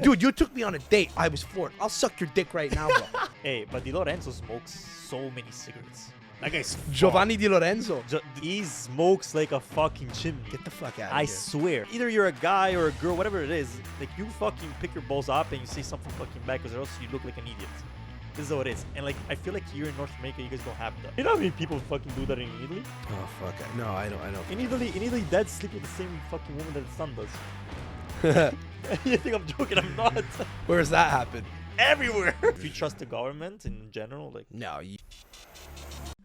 Dude, you took me on a date. I was floored. I'll suck your dick right now, bro. Hey, but Di Lorenzo smokes so many cigarettes. That guy's Giovanni Di Lorenzo. he smokes like a fucking chimney. Get the fuck out of I here. swear. Either you're a guy or a girl, whatever it is, like you fucking pick your balls up and you say something fucking back, because or else you look like an idiot. This is how it is. And like, I feel like here in North America, you guys don't have that. You know how many people fucking do that in Italy? Oh, fuck. No, I don't. In Italy, dads sleep with the same fucking woman that the son does. You think I'm joking? I'm not. Where does that happen? Everywhere. If you trust the government in general, like... No.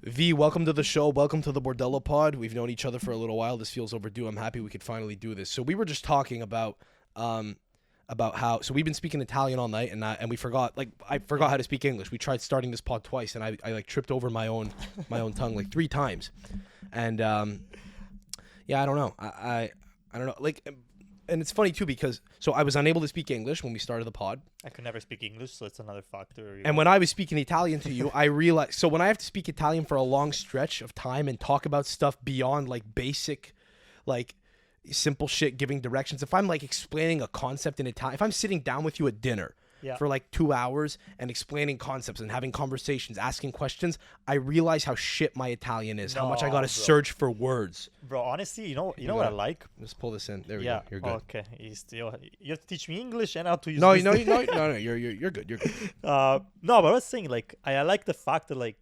V, welcome to the show. Welcome to the Bordello pod. We've known each other for a little while. This feels overdue. I'm happy we could finally do this. So we were just talking about how, so we've been speaking Italian all night, and we forgot, like, I forgot how to speak English. We tried starting this pod twice, and I like tripped over my own tongue like 3 times. And yeah, I don't know. I don't know. Like, and it's funny too, because so I was unable to speak English when we started the pod. I could never speak English, so it's another factor. And when I was speaking Italian to you, I realized, so when I have to speak Italian for a long stretch of time and talk about stuff beyond like basic, like simple shit, giving directions, if I'm like explaining a concept in Italian, if I'm sitting down with you at dinner for like 2 hours and explaining concepts and having conversations, asking questions, I realize how shit my Italian is, how much I gotta search for words. Bro, honestly, you know what I like? Let's pull this in. There we go. You're good. Okay. You have to teach me English and how to use No, this no, thing. no, you're good. You're good. No, but I was saying, like, I like the fact that, like,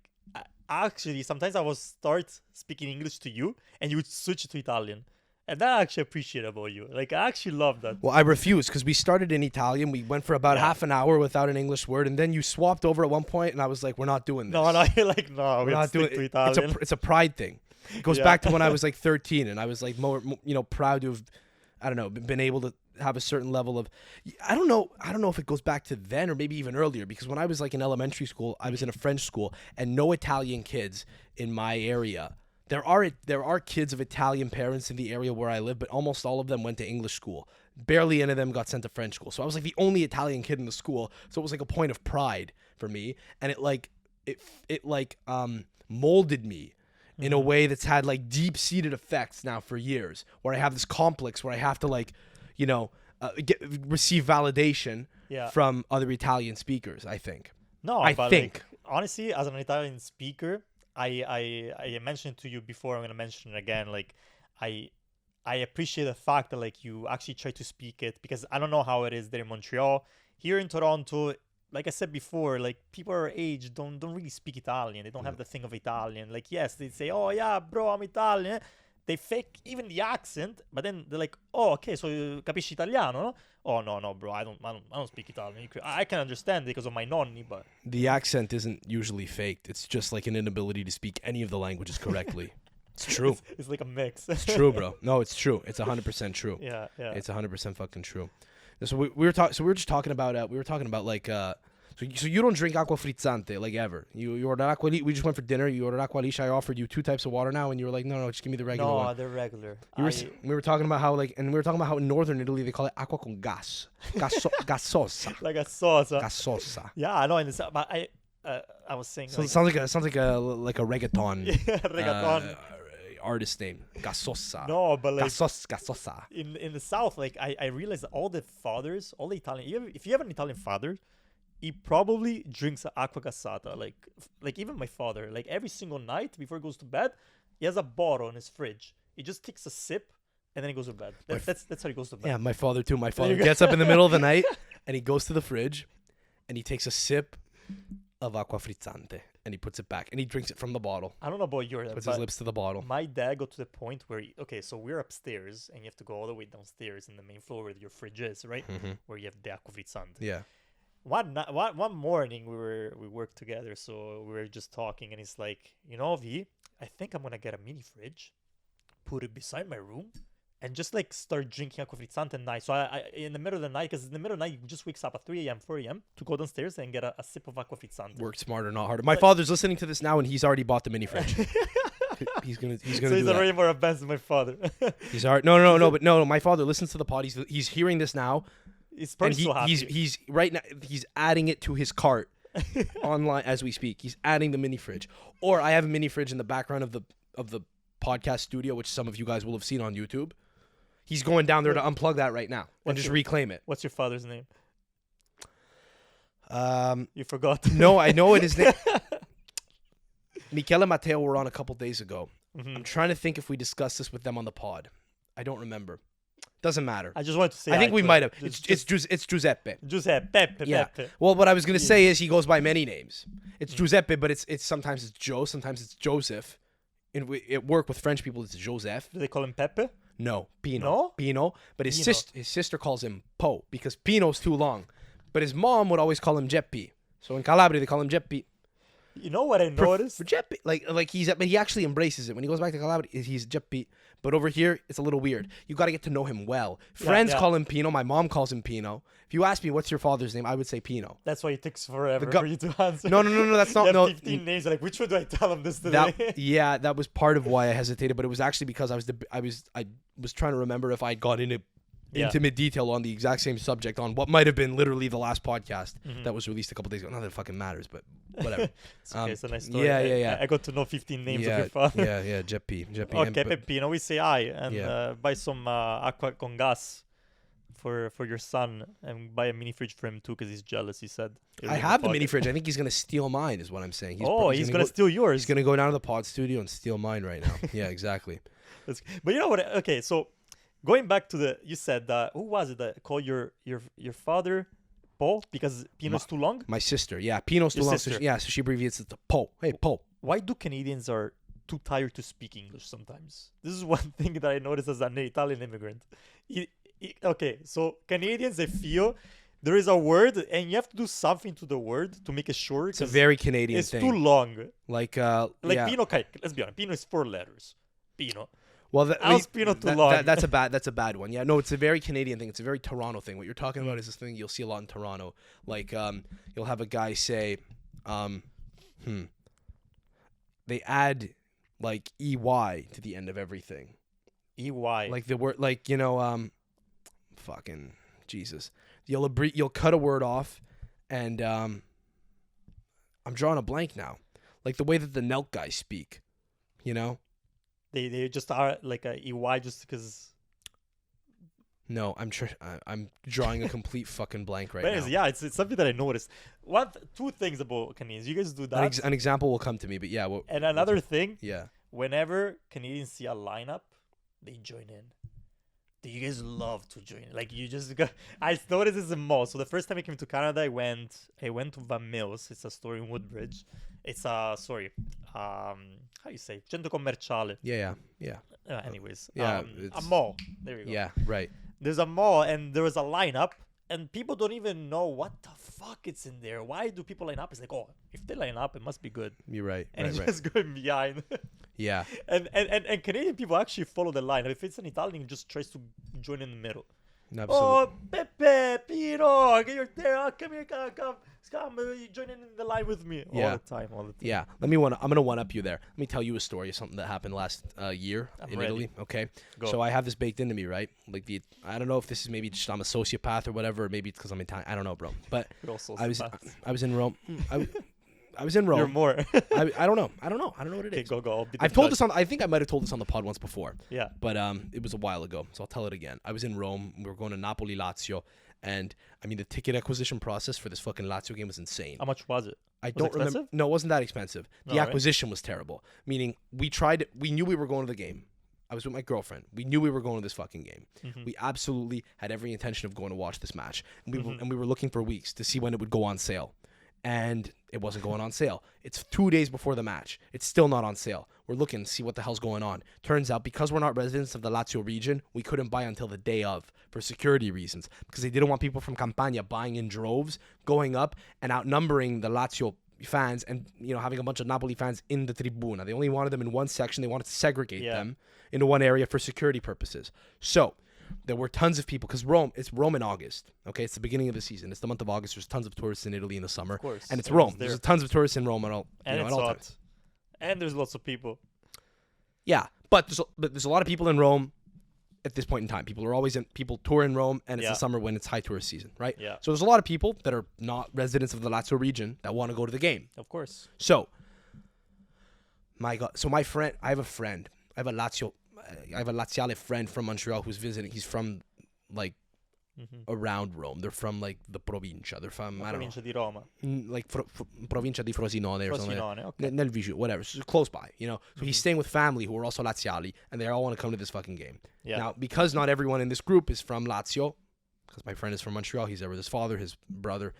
actually, sometimes I will start speaking English to you and you would switch it to Italian. And that I actually appreciate about you. Like, I actually love that. Well, I refuse, because we started in Italian. We went for about half an hour without an English word, and then you swapped over at one point, and I was like, we're not doing this. No, you're like, no, we're not doing it. Italian. It's a pride thing. It goes back to when I was like 13, and I was like more proud to have, I don't know, been able to have a certain level of, I don't know if it goes back to then or maybe even earlier, because when I was like in elementary school, I was in a French school, and no Italian kids in my area. There are kids of Italian parents in the area where I live, but almost all of them went to English school. Barely any of them got sent to French school. So I was like the only Italian kid in the school. So it was like a point of pride for me, and it molded me in a way that's had like deep-seated effects now for years, where I have this complex where I have to like, receive validation from other Italian speakers, I think. No, I think. Like, honestly, as an Italian speaker, I mentioned to you before, I'm gonna mention it again, like I appreciate the fact that like you actually try to speak it, because I don't know how it is there in Montreal. Here in Toronto, like I said before, like people our age don't really speak Italian. They don't have the thing of Italian. Like, yes, they say, oh yeah, bro, I'm Italian. They fake even the accent, but then they're like, oh, okay, so you capisci italiano, no? Oh, no, bro, I don't speak Italian. I can understand it because of my nonni, but... The accent isn't usually faked. It's just like an inability to speak any of the languages correctly. It's true. It's like a mix. It's true, bro. No, it's true. It's 100% true. Yeah. It's 100% fucking true. So we were just talking about like so you don't drink Acqua Frizzante like ever. You ordered Acqua. We just went for dinner. You ordered Acqua Liscia. I offered you 2 types of water now, and you were like, no, just give me the regular one. No, they're regular. We were talking about how in northern Italy they call it acqua con gas, gassosa. Like a sauce. Gassosa. Yeah, I know. But I was saying. So it sounds like a reggaeton. Reggaeton. Artist name, gassosa. No, but like gassosa. In the south, like I realized that all the Italian, if you have an Italian father, he probably drinks acqua gassata. Like even my father, like every single night before he goes to bed, he has a bottle in his fridge. He just takes a sip and then he goes to bed. That's how he goes to bed. Yeah, my father too. My father gets up in the middle of the night and he goes to the fridge and he takes a sip of Acqua Frizzante and he puts it back and he drinks it from the bottle. I don't know about your dad, puts his lips to the bottle. My dad got to the point where so we're upstairs and you have to go all the way downstairs in the main floor where your fridge is, right? Mm-hmm. Where you have the Acqua Frizzante. Yeah. One morning we worked together, so we were just talking, and he's like, V, I think I'm gonna get a mini fridge, put it beside my room, and just like start drinking Acqua Frizzante at night. So I in the middle of the night, because in the middle of the night you just wakes up at 3 a.m., 4 a.m. to go downstairs and get a sip of Acqua Frizzante. Work smarter, not harder. My father's listening to this now, and he's already bought the mini fridge. he's gonna. So he's already more advanced than my father. He's already no. My father listens to the pod. He's hearing this now. He's probably so happy. He's right now. He's adding it to his cart online as we speak. He's adding the mini fridge. Or I have a mini fridge in the background of the podcast studio, which some of you guys will have seen on YouTube. He's going down there to unplug that right now and just reclaim it. What's your father's name? You forgot. No, I know it is. Michele and Matteo were on a couple days ago. Mhm. I'm trying to think if we discussed this with them on the pod. I don't remember. Doesn't matter. I just wanted to say. I think we to might have. just- It's Giuseppe. Giuseppe. Pepe. Yeah. Pepe. Well, what I was gonna Yeah. say is he goes by many names. It's Giuseppe, but it's sometimes it's Joe, sometimes it's Joseph. At work with French people, it's Joseph. Do they call him Pepe? No, Pino. No? Pino. But Pino. his sister calls him Po because Pino's too long. But his mom would always call him Geppi. So in Calabria they call him Geppi. You know what I noticed? For Geppi, but he actually embraces it. When he goes back to Calabria, he's Geppi. But over here, it's a little weird. You got to get to know him well. Friends yeah. call him Pino. My mom calls him Pino. If you ask me what's your father's name, I would say Pino. That's why it takes forever The gu- for you to answer. No, that's not. You have No, 15 names. Like, which one do I tell him this today? that was part of why I hesitated. But it was actually because I was trying to remember if I got into intimate detail on the exact same subject on what might have been literally the last podcast that was released a couple days ago. Not that it fucking matters, but whatever. It's okay, it's a nice story. Yeah. I got to know 15 names of your father. Yeah, Geppi. Okay, Peppino, we say hi and buy some Acqua con gas for your son and buy a mini fridge for him too because he's jealous. He said. I have the mini fridge. I think he's gonna steal mine. Is what I'm saying. He's gonna steal yours. He's gonna go down to the pod studio and steal mine right now. Yeah, exactly. But you know what? Okay, so going back to you said who was it that called your father Po because Pino's too long? My sister. Yeah, Pino's too Your long. sister. So she abbreviates it to Po. Hey, Po. Why do Canadians are too tired to speak English sometimes? This is one thing that I noticed as an Italian immigrant. Okay, so Canadians, they feel there is a word and you have to do something to the word to make it short. It's a very Canadian it's thing. too long. Like Like yeah. Pino, okay, let's be honest. Pino is 4 letters. Pino. Well, How's Pino too long? That's a bad one. Yeah, no, it's a very Canadian thing. It's a very Toronto thing. What you're talking about is this thing you'll see a lot in Toronto. Like you'll have a guy say, they add like EY to the end of everything. EY. Like the word, like fucking Jesus. You'll cut a word off, and I'm drawing a blank now. Like the way that the Nelk guys speak, you know. They just are like a EY just because. No, I'm drawing a complete fucking blank right But now. anyways, yeah, it's something that I noticed. Two things about Canadians. You guys do that. An example will come to me, but yeah. And another thing, yeah. whenever Canadians see a lineup, they join in. You guys love to join. Like you just got. I noticed this in malls. So the first time I came to Canada, I went to Van Mills. It's a store in Woodbridge. It's how you say centro commerciale. Yeah. Anyways, yeah, a mall. There you go. Yeah, right. There's a mall and there was a lineup and people don't even know what the fuck it's in there. Why do people line up? It's like, oh, if they line up, it must be good. You're right. And right, it's just going behind. Yeah. And Canadian people actually follow the line. If it's an Italian, it just tries to join in the middle. Absolutely. Oh, Pepe, Pino, you're there. Oh, come here, come. You join in the line with me. Yeah. All the time. Yeah. I'm gonna one up you there. Let me tell you a story of something that happened last year in ready. Italy. Okay. Go. So I have this baked into me, right? Like I don't know if this is maybe just I'm a sociopath or whatever, or maybe it's because I'm Italian. I don't know, bro. But I was in Rome. I was in Rome. You're more. I don't know. I don't know what it is. Okay, go. I've told this on. I think I might have told this on the pod once before. Yeah. But it was a while ago, so I'll tell it again. I was in Rome. We were going to Napoli, Lazio, and I mean the ticket acquisition process for this fucking Lazio game was insane. How much was it? I don't remember. No, it wasn't that expensive. The acquisition was terrible. Meaning we knew we were going to the game. I was with my girlfriend. We knew we were going to this fucking game. Mm-hmm. We absolutely had every intention of going to watch this match. And we were looking for weeks to see when it would go on sale. And it wasn't going on sale. It's 2 days before the match. It's still not on sale. We're looking to see what the hell's going on. Turns out, because we're not residents of the Lazio region, we couldn't buy until the day of for security reasons. Because they didn't want people from Campania buying in droves, going up and outnumbering the Lazio fans and, having a bunch of Napoli fans in the tribuna. They only wanted them in one section. They wanted to segregate them into one area for security purposes. So there were tons of people because it's Rome in August. Okay, it's the beginning of the season. It's the month of August. There's tons of tourists in Italy in the summer, of course, and it's Rome. There's tons of tourists in Rome at all. And at all times. And there's lots of people. Yeah, but there's a lot of people in Rome at this point in time. People tour in Rome, and it's the summer when it's high tourist season, right? Yeah. So there's a lot of people that are not residents of the Lazio region that want to go to the game. Of course. So, my friend, I have a Laziale friend from Montreal who's visiting. He's from around Rome. They're from like the provincia. They're from, I don't Provincia di Roma. know, like provincia di Frosinone or something. Frosinone, okay. Nel Vigio, whatever. So close by, you know. So he's staying with family who are also Laziali, and they all want to come to this fucking game. Yeah. Now, because not everyone in this group is from Lazio, because my friend is from Montreal, he's there with his father, his brother,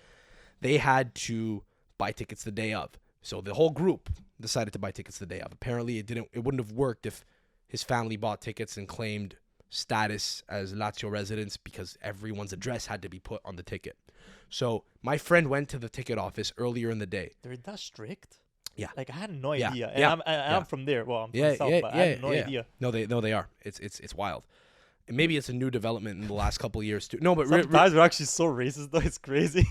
they had to buy tickets the day of. So the whole group decided to buy tickets the day of. Apparently, it wouldn't have worked if his family bought tickets and claimed status as Lazio residents because everyone's address had to be put on the ticket. So my friend went to the ticket office earlier in the day. They're that strict? Yeah. Like, I had no Yeah. idea. Yeah. And Yeah. I'm from there. Well, I'm from the South, but I had no idea. No, they are. It's wild. And maybe it's a new development in the last couple of years too. No, but Sometimes we're actually so racist, though. It's crazy.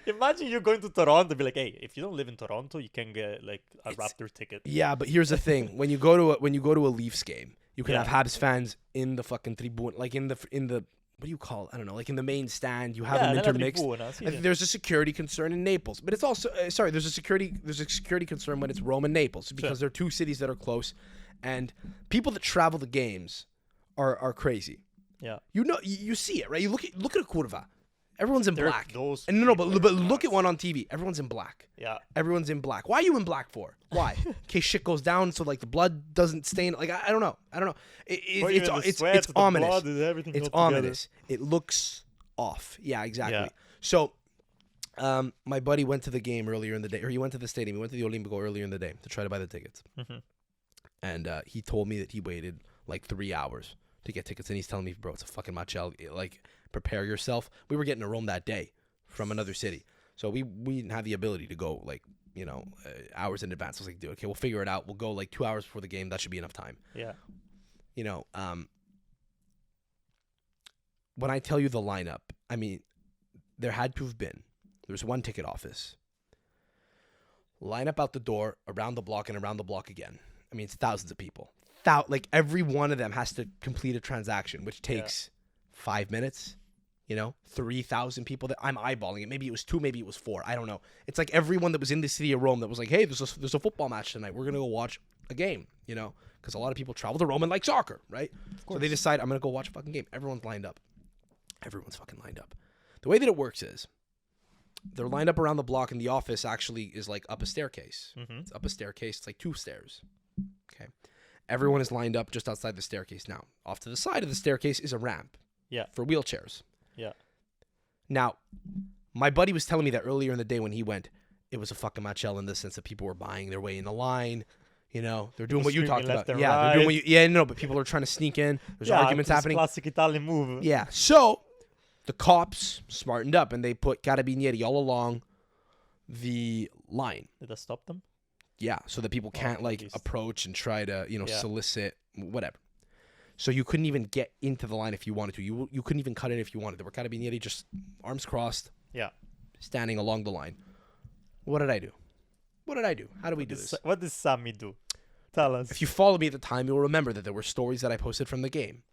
Imagine you're going to Toronto and be like, hey, if you don't live in Toronto, you can get like a Raptor ticket. yeah, but here's the thing: when you go to a Leafs game, you can have Habs fans in the fucking tribune, like in the what do you call it? I don't know, like in the main stand. You have them intermixed. There's a security concern in Naples, but it's also there's a security concern when it's Rome and Naples because they're two cities that are close, and people that travel the games are crazy. Yeah. You know, you see it, right? You look at a curva. Everyone's in black. And but look at one on TV. Everyone's in black. Yeah. Everyone's in black. Why are you in black for? Why? In case shit goes down, so like the blood doesn't stain. Like I don't know. It's ominous. It's ominous. It looks off. Yeah, exactly. Yeah. So, my buddy went to the game earlier in the day, or he went to the stadium. He went to the Olimpico earlier in the day to try to buy the tickets. And he told me that he waited like 3 hours to get tickets, and he's telling me, bro, it's a fucking machel. Like, prepare yourself. We were getting to Rome that day from another city, so we didn't have the ability to go like hours in advance. I was like, dude, okay, we'll figure it out. We'll go like 2 hours before the game. That should be enough time. Yeah. When I tell you the lineup, I mean, there had to have been. There's one ticket office. Line up out the door, around the block, and around the block again. I mean, it's thousands of people. Like every one of them has to complete a transaction, which takes 5 minutes. 3,000 people that I'm eyeballing it. Maybe it was 2, maybe it was 4. I don't know. It's like everyone that was in the city of Rome that was like, hey, there's a football match tonight. We're going to go watch a game, because a lot of people travel to Rome and like soccer, right? So they decide, I'm going to go watch a fucking game. Everyone's lined up. Everyone's fucking lined up. The way that it works is they're lined up around the block, and the office actually is like up a staircase. It's up a staircase. It's like 2 stairs. Okay. Everyone is lined up just outside the staircase. Now, off to the side of the staircase is a ramp. Yeah. For wheelchairs. Yeah. Now, my buddy was telling me that earlier in the day when he went, it was a fucking machel in the sense that people were buying their way in the line. They're doing what you talked about. Yeah, they're doing what but people are trying to sneak in. There's arguments happening. Classic Italian move. Yeah. So, the cops smartened up and they put carabinieri all along the line. Did that stop them? Yeah, so that people can't approach and try to, solicit whatever. So you couldn't even get into the line if you wanted to. You couldn't even cut in if you wanted. There were carabinieri just arms crossed. Yeah. Standing along the line. What did I do? How do we do this? What does Sammy do? Tell us. If you follow me at the time, you'll remember that there were stories that I posted from the game.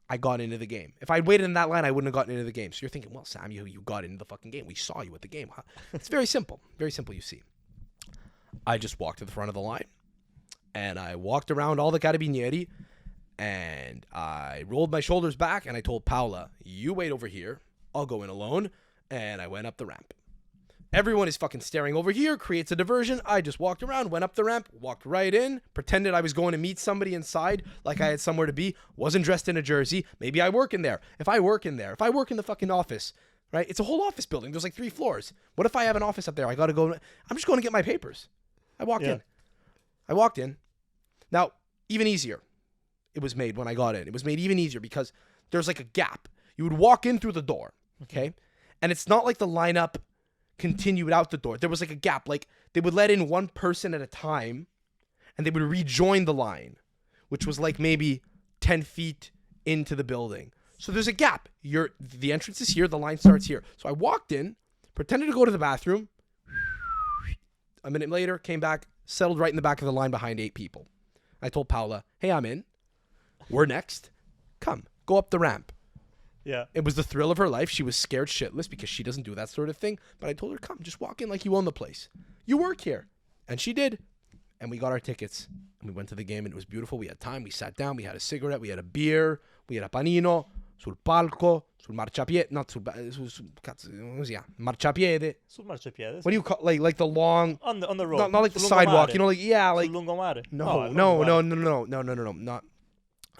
I got into the game. If I'd waited in that line, I wouldn't have gotten into the game. So you're thinking, well, Sam, you got into the fucking game. We saw you at the game. Huh? It's very simple. Very simple, you see. I just walked to the front of the line, and I walked around all the carabinieri, and I rolled my shoulders back, and I told Paola, you wait over here. I'll go in alone, and I went up the ramp. Everyone is fucking staring over here, creates a diversion. I just walked around, went up the ramp, walked right in, pretended I was going to meet somebody inside, like I had somewhere to be, wasn't dressed in a jersey. Maybe I work in there. If I work in the fucking office, right? It's a whole office building. There's like 3 floors. What if I have an office up there? I got to go. I'm just going to get my papers. I walked in. Now, even easier, it was made when I got in. It was made even easier because there's like a gap. You would walk in through the door, okay? And it's not like the lineup continued out the door. There was like a gap. Like they would let in one person at a time and they would rejoin the line, which was like maybe 10 feet into the building. So there's a gap. The entrance is here. The line starts here. So I walked in, pretended to go to the bathroom. A minute later, came back, settled right in the back of the line behind 8 people. I told Paola, hey, I'm in. We're next. Come, go up the ramp. Yeah. It was the thrill of her life. She was scared shitless because she doesn't do that sort of thing. But I told her, come, just walk in like you own the place. You work here. And she did. And we got our tickets. And we went to the game, and it was beautiful. We had time. We sat down. We had a cigarette. We had a beer. We had a panino. sul palco, sul marciapiede, not cazzo, come si chiama? Marciapiede. Sul marciapiede. What do you call like the long On the road. not like the Sul sidewalk, lungomare. you know, like like Sul lungomare. no, il no, lungomare. not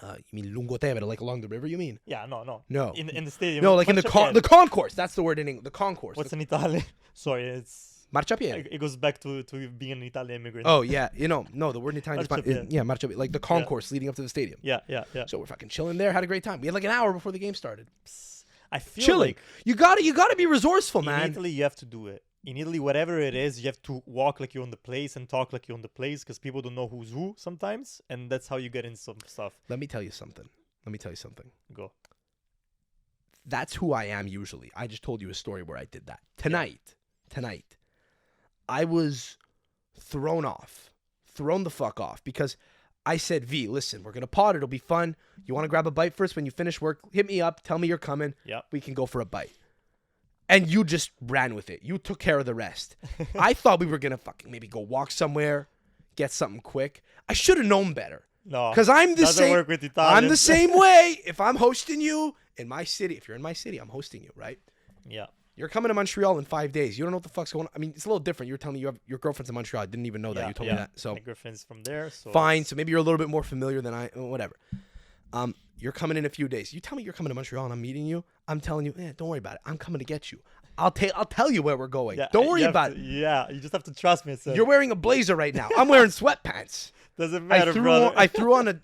you mean Lungotevere, like along the river, you mean? Yeah, no. No. In the stadium. No, like in the Marciapiede. concourse. That's the word in English. The concourse. What's in Italian? Sorry, it's Marciapiede. it goes back to being an Italian immigrant. Oh yeah, no, the word in Italian Marciapiede. is marciapiede, like the concourse leading up to the stadium. Yeah. So we're fucking chilling there, had a great time. We had like an hour before the game started. I feel Chilling. like You gotta be resourceful, man. in Italy you have to do it. In Italy, whatever it is, you have to walk like you're on the place and talk like you're on the place because people don't know who's who sometimes, and that's how you get in some stuff. Let me tell you something. Go. That's who I am usually. I just told you a story where I did that. Tonight, I was thrown the fuck off because I said, V, listen, we're going to pod. It'll be fun. You want to grab a bite first when you finish work? Hit me up. Tell me you're coming. Yeah. We can go for a bite. And you just ran with it. You took care of the rest. I thought we were going to fucking maybe go walk somewhere, get something quick. I should have known better. No. Because I'm the doesn't same. work with Italians. I'm the same way. If I'm hosting you in my city, if you're in my city, I'm hosting you, right? Yeah. You're coming to Montreal in 5 days. You don't know what the fuck's going on. I mean, it's a little different. You were telling me you have your girlfriend's in Montreal. I didn't even know that. You told me that. So my girlfriend's from there. So fine. So maybe you're a little bit more familiar than I. Whatever. You're coming in a few days. You tell me you're coming to Montreal and I'm meeting you. I'm telling you, don't worry about it. I'm coming to get you. I'll tell you where we're going. Yeah, Don't worry about it. Yeah, you just have to trust me. You're wearing a blazer right now. I'm wearing sweatpants. Doesn't matter, brother. I threw on a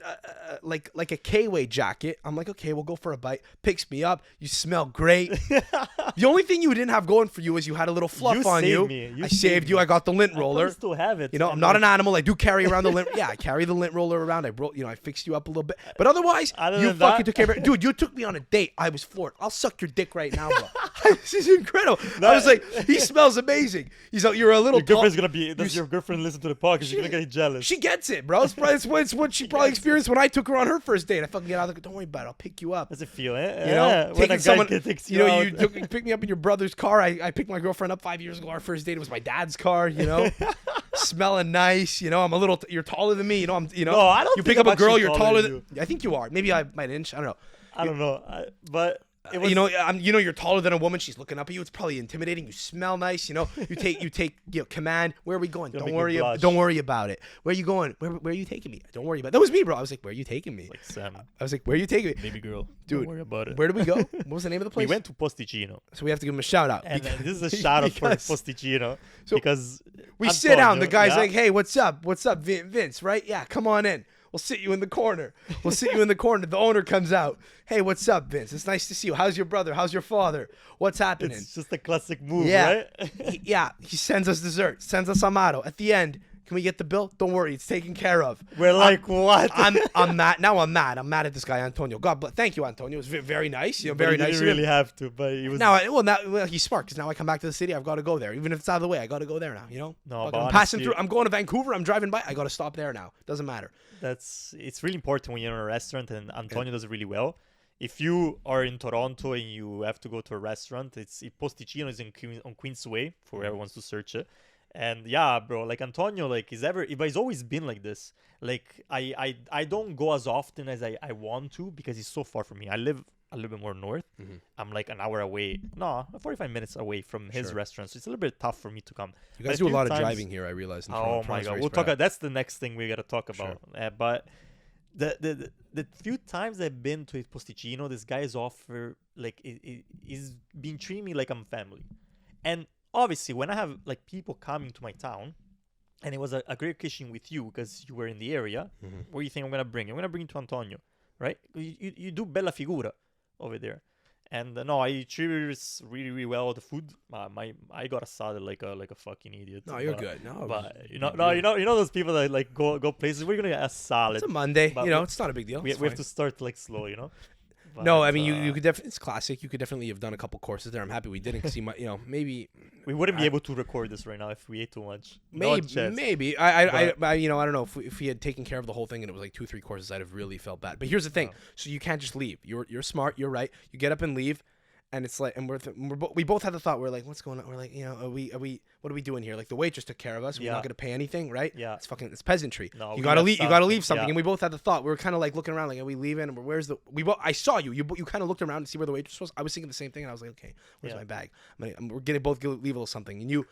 like a K-way jacket. I'm like, okay, we'll go for a bite. Picks me up. You smell great. The only thing you didn't have going for you is you had a little fluff on you. I saved you. I got the lint roller. I still have it. You know, I'm not an animal. I do carry around the lint. Yeah, I carry the lint roller around. I fixed you up a little bit. But otherwise, you fucking took care of it. Dude, you took me on a date. I was floored. I'll suck your dick right now, bro. This is incredible. I was like, he smells amazing. He's like, you're a little. Your girlfriend's gonna be. Does your girlfriend listen to the podcast? She's gonna get jealous. She gets it, bro. It's what she probably experienced when I took her on her first date. I fucking get out there. Don't worry about it. I'll pick you up. Does it feel it? You know, taking someone. Takes You know, you picked me up in your brother's car. I picked my girlfriend up 5 years ago. Our first date, it was my dad's car. You know, smelling nice. You know, I'm a little. You're taller than me. You know, No, I don't. You think pick up I'm a girl. actually You're taller taller than than. you. I think you are. Maybe I'm an inch. I don't know. I don't know. But. It was, you're taller than a woman. She's looking up at you. It's probably intimidating. You smell nice. You know, you take command. Where are we going? Don't worry about it. Where are you going? Where are you taking me? Don't worry about it. That was me, bro. I was like, where are you taking me? like Sam, I was like, where are you taking me? baby girl. Dude, Don't worry about it. Where did we go? What was the name of the We place? went to Posticino, So we have to give him a shout out. and this is a shout out for Posticino because we sit down. The Antonio, guy's like, hey, what's up? What's up, Vince? Right? Yeah, come on in. We'll sit you in the corner. The owner comes out. Hey, what's up, Vince? It's nice to see you. How's your brother? How's your father? What's happening? It's just a classic move, Yeah. right? He sends us dessert, sends us amaro. At the end, can we get the bill? Don't worry, it's taken care of. We're like, what? I'm mad. Now I'm mad. I'm mad at this guy, Antonio. God bless. Thank you, Antonio. It was very nice. You know, very But he nice. didn't really have to, but he was. Now he's smart because now I come back to the city. I've got to go there, even if it's out of the way. I got to go there now. You know. No, Fucking but I'm passing honestly- through. I'm going to Vancouver. I'm driving by. I got to stop there now. Doesn't matter. It's really important when you're in a restaurant, and Antonio does it really well. If you are in Toronto and you have to go to a restaurant, it's Il Posticino is on Queensway for everyone to search it. And yeah, bro, like Antonio, like but he's always been like this. Like I don't go as often as I want to because he's so far from me. I live a little bit more north. Mm-hmm. I'm like an hour away. No, 45 minutes away from his restaurant. So it's a little bit tough for me to come. You guys do a lot of driving here. I realize. In Toronto. Oh my god, we'll talk about that's the next thing we gotta talk about. But the few times I've been to Il Posticino, this guy is he's been treating me like I'm family. And obviously, when I have like people coming to my town, and it was a great occasion with you because you were in the area. Mm-hmm. What do you think I'm gonna bring? I'm gonna bring to Antonio, right? You do bella figura over there. And no, I treat really, really well the food. I got a salad like a fucking idiot. No, you're good. No, but you know those people that like go places. We're gonna get a salad. it's a Monday. But You know, it's not a big deal. We It's have fine. to start like slow, you know. No, But, I mean you could definitely. It's classic. You could definitely have done a couple courses there. I'm happy we didn't see maybe. we wouldn't be able to record this right now if we ate too much. No Maybe, chance. maybe. I don't know if we had taken care of the whole thing and it was like 2-3 courses, I'd have really felt bad. But here's the thing: so you can't just leave. You're smart. You're right. You get up and leave, And it's like, and we both had the thought, we're like, what's going on? We're like, what are we doing here? Like the waitress took care of us. We're not going to pay anything, right? Yeah. It's peasantry. No, you got to leave something. Yeah. And we both had the thought. We were kind of like looking around, like, are we leaving? I saw you. You kind of looked around to see where the waitress was. I was thinking the same thing. And I was like, okay, where's my bag? We're going to both leave a little something. And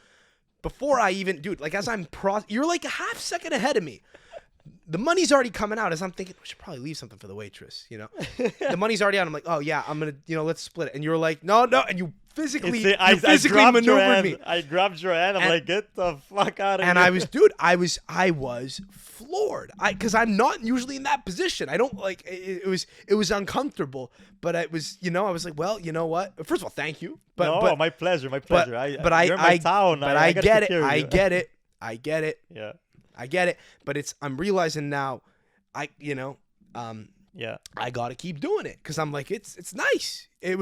before I even, dude, like as you're like a half second ahead of me. The money's already coming out as I'm thinking, we should probably leave something for the waitress, The money's already out. I'm like, oh yeah, I'm going to, let's split it. And you're like, no. And you physically maneuvered me. I grabbed your hand. I'm like, get the fuck out of here. And I was floored. Because I'm not usually in that position. I don't like, it was uncomfortable, but it was, I was like, well, you know what? First of all, thank you. But my pleasure. You're my town. But I get it. I get it. Yeah. I get it, but I'm realizing now, I got to keep doing it because I'm like, it's nice. This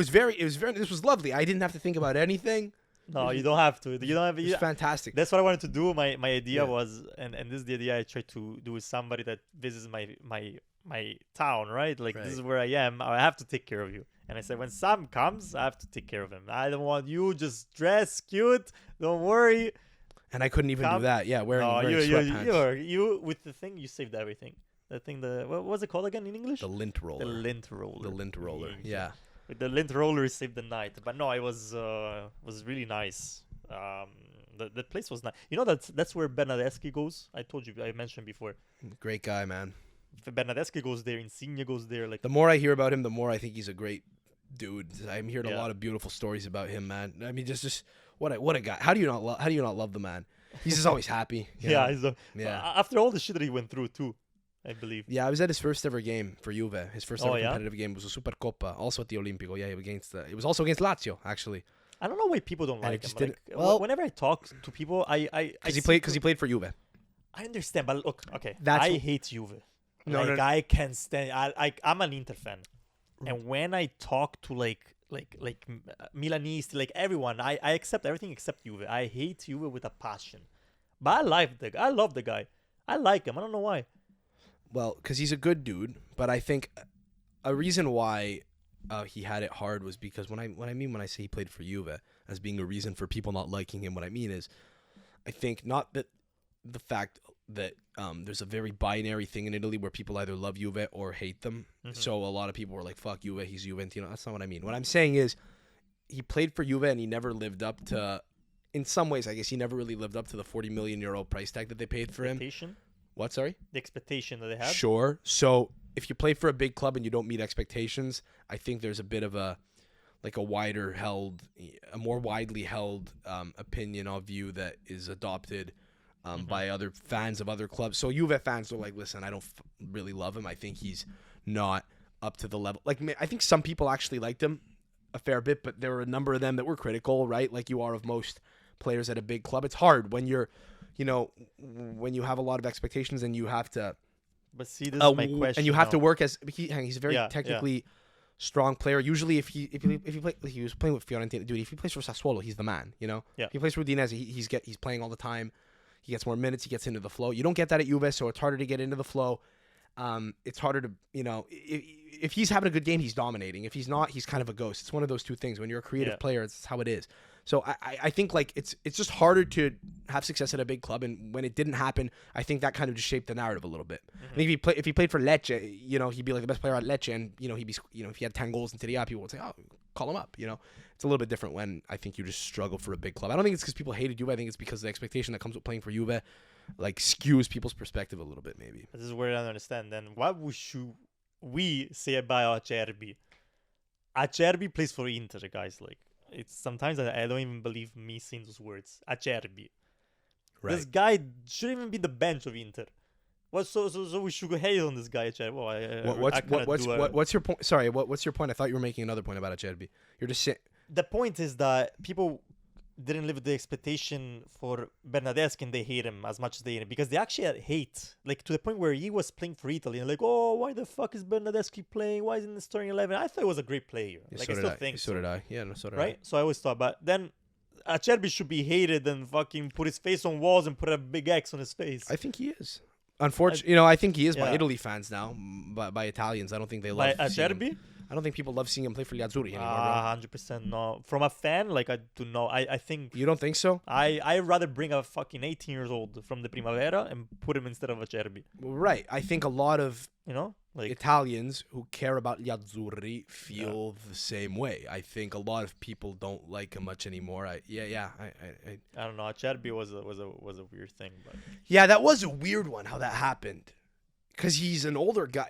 was lovely. I didn't have to think about anything. No, you don't have to. It's fantastic. That's what I wanted to do. My idea was, and this is the idea I try to do with somebody that visits my town, right? Like this is where I am. I have to take care of you. And I said, when Sam comes, I have to take care of him. I don't want you just dress cute. Don't worry. And I couldn't even do that. Yeah, wearing sweatpants. You with the thing, you saved everything. The thing, what was it called again in English? The lint roller. The lint roller. Yeah. With the lint roller, you saved the night. But no, it was really nice. The place was nice. That's where Bernadeschi goes. I mentioned before. Great guy, man. If Bernadeschi goes there, Insigne goes there. Like the more I hear about him, the more I think he's a great dude. I'm hearing a lot of beautiful stories about him, man. I mean, just what a guy. How do you not love the man? He's just always happy. After all the shit that he went through too, I believe. Yeah, I was at his first ever game for Juve. His first ever competitive game was a Supercoppa, also at the Olimpico. Yeah, it was also against Lazio, actually. I don't know why people don't like him. Whenever I talk to people, because he played for Juve. I understand, but look, okay, I hate Juve. I can't stand. I'm an Inter fan, and when I talk to like Milanisti, like everyone, I accept everything except Juve. I hate Juve with a passion, but I love the guy. I like him. I don't know why. Well, because he's a good dude, but I think a reason why he had it hard was because when I say he played for Juve as being a reason for people not liking him, what I mean is, I think not that the fact that there's a very binary thing in Italy where people either love Juve or hate them. Mm-hmm. So a lot of people were like, fuck Juve, he's Juventino. That's not what I mean. What I'm saying is he played for Juve and he never lived up to, in some ways, I guess he never really lived up to the 40 million euro price tag that they paid for him. What, sorry? The expectation that they had? Sure. So if you play for a big club and you don't meet expectations, I think there's a bit of a more widely held opinion of you that is adopted by other fans of other clubs. So Juve fans are like, listen, I don't really love him. I think he's not up to the level. Like, I think some people actually liked him a fair bit, but there were a number of them that were critical, right? Like you are of most players at a big club. It's hard when you're, when you have a lot of expectations and you have to. But see, this is my question. And you have to work as he's a very technically strong player. Usually, if he was playing with Fiorentina, dude. If he plays for Sassuolo, he's the man. Yeah. If he plays for Udinese, he's playing all the time. He gets more minutes. He gets into the flow. You don't get that at Juve, so it's harder to get into the flow. It's harder to, if he's having a good game, he's dominating. If he's not, he's kind of a ghost. It's one of those two things. When you're a creative player, it's how it is. So I think like it's just harder to have success at a big club, and when it didn't happen, I think that kind of just shaped the narrative a little bit. Mm-hmm. I think if he played for Lecce, he'd be like the best player at Lecce, and he'd be if he had 10 goals in Serie A, people would say, oh, call him up. It's a little bit different when I think you just struggle for a big club. I don't think it's because people hated Juve. I think it's because the expectation that comes with playing for Juve like skews people's perspective a little bit, maybe. This is where I don't understand. Then what should we say about Acerbi? Acerbi plays for Inter, guys. Like, it's sometimes I don't even believe me saying those words. Acerbi. Right. This guy shouldn't even be the bench of Inter. So we should hate on this guy, Acerbi. What's your point? Sorry, what's your point? I thought you were making another point about Acerbi. You're just saying. The point is that people didn't live with the expectation for Bernadeschi and they hate him as much as they hate him, because they actually had hate, like to the point where he was playing for Italy and like, oh, why the fuck is Bernadeschi playing? Why isn't he starting 11? I thought he was a great player. Yeah, like, I still think so. So did I. Yeah, no, so did I. Right? So I always thought, but then Acerbi should be hated and fucking put his face on walls and put a big X on his face. I think he is. Unfortunately, I think he is by Italy fans now, by Italians. I don't think they love Acerbi. I I don't think people love seeing him play for the Azzurri anymore, bro. 100% no. From a fan, like I do know. I think You don't think so? I rather bring a fucking 18 years old from the Primavera and put him instead of Acerbi. Right. I think a lot of You know, like Italians who care about the Azzurri feel the same way. I think a lot of people don't like him much anymore. I don't know. Acerbi was a weird thing, but Yeah, that was a weird one how that happened. Because he's an older guy.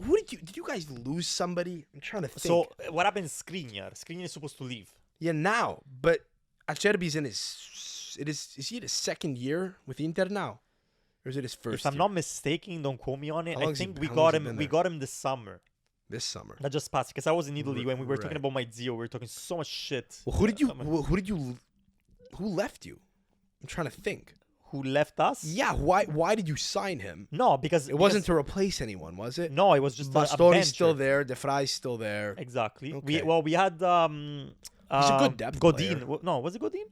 Who did you guys lose somebody? I'm trying to think. so what happened? Skriniar. Skriniar is supposed to leave. Yeah, now. But Acerbi's in is he in his second year with Inter now? Or is it his first If I'm year? not mistaken, don't quote me on it. How long I has he think been- we how got long has he him. been We there? got him this summer. This summer. That just passed because I was in Italy when we were talking Right. about my Zio. We were talking so much shit. Well, who left you? I'm trying to think. Who left us? Yeah, why did you sign him? No, because It wasn't to replace anyone, was it? No, it was just a Bastori's still bencher. there. De Vrij's still there. Exactly. Okay. We had He's a good depth Godin. player. No, was it Godin?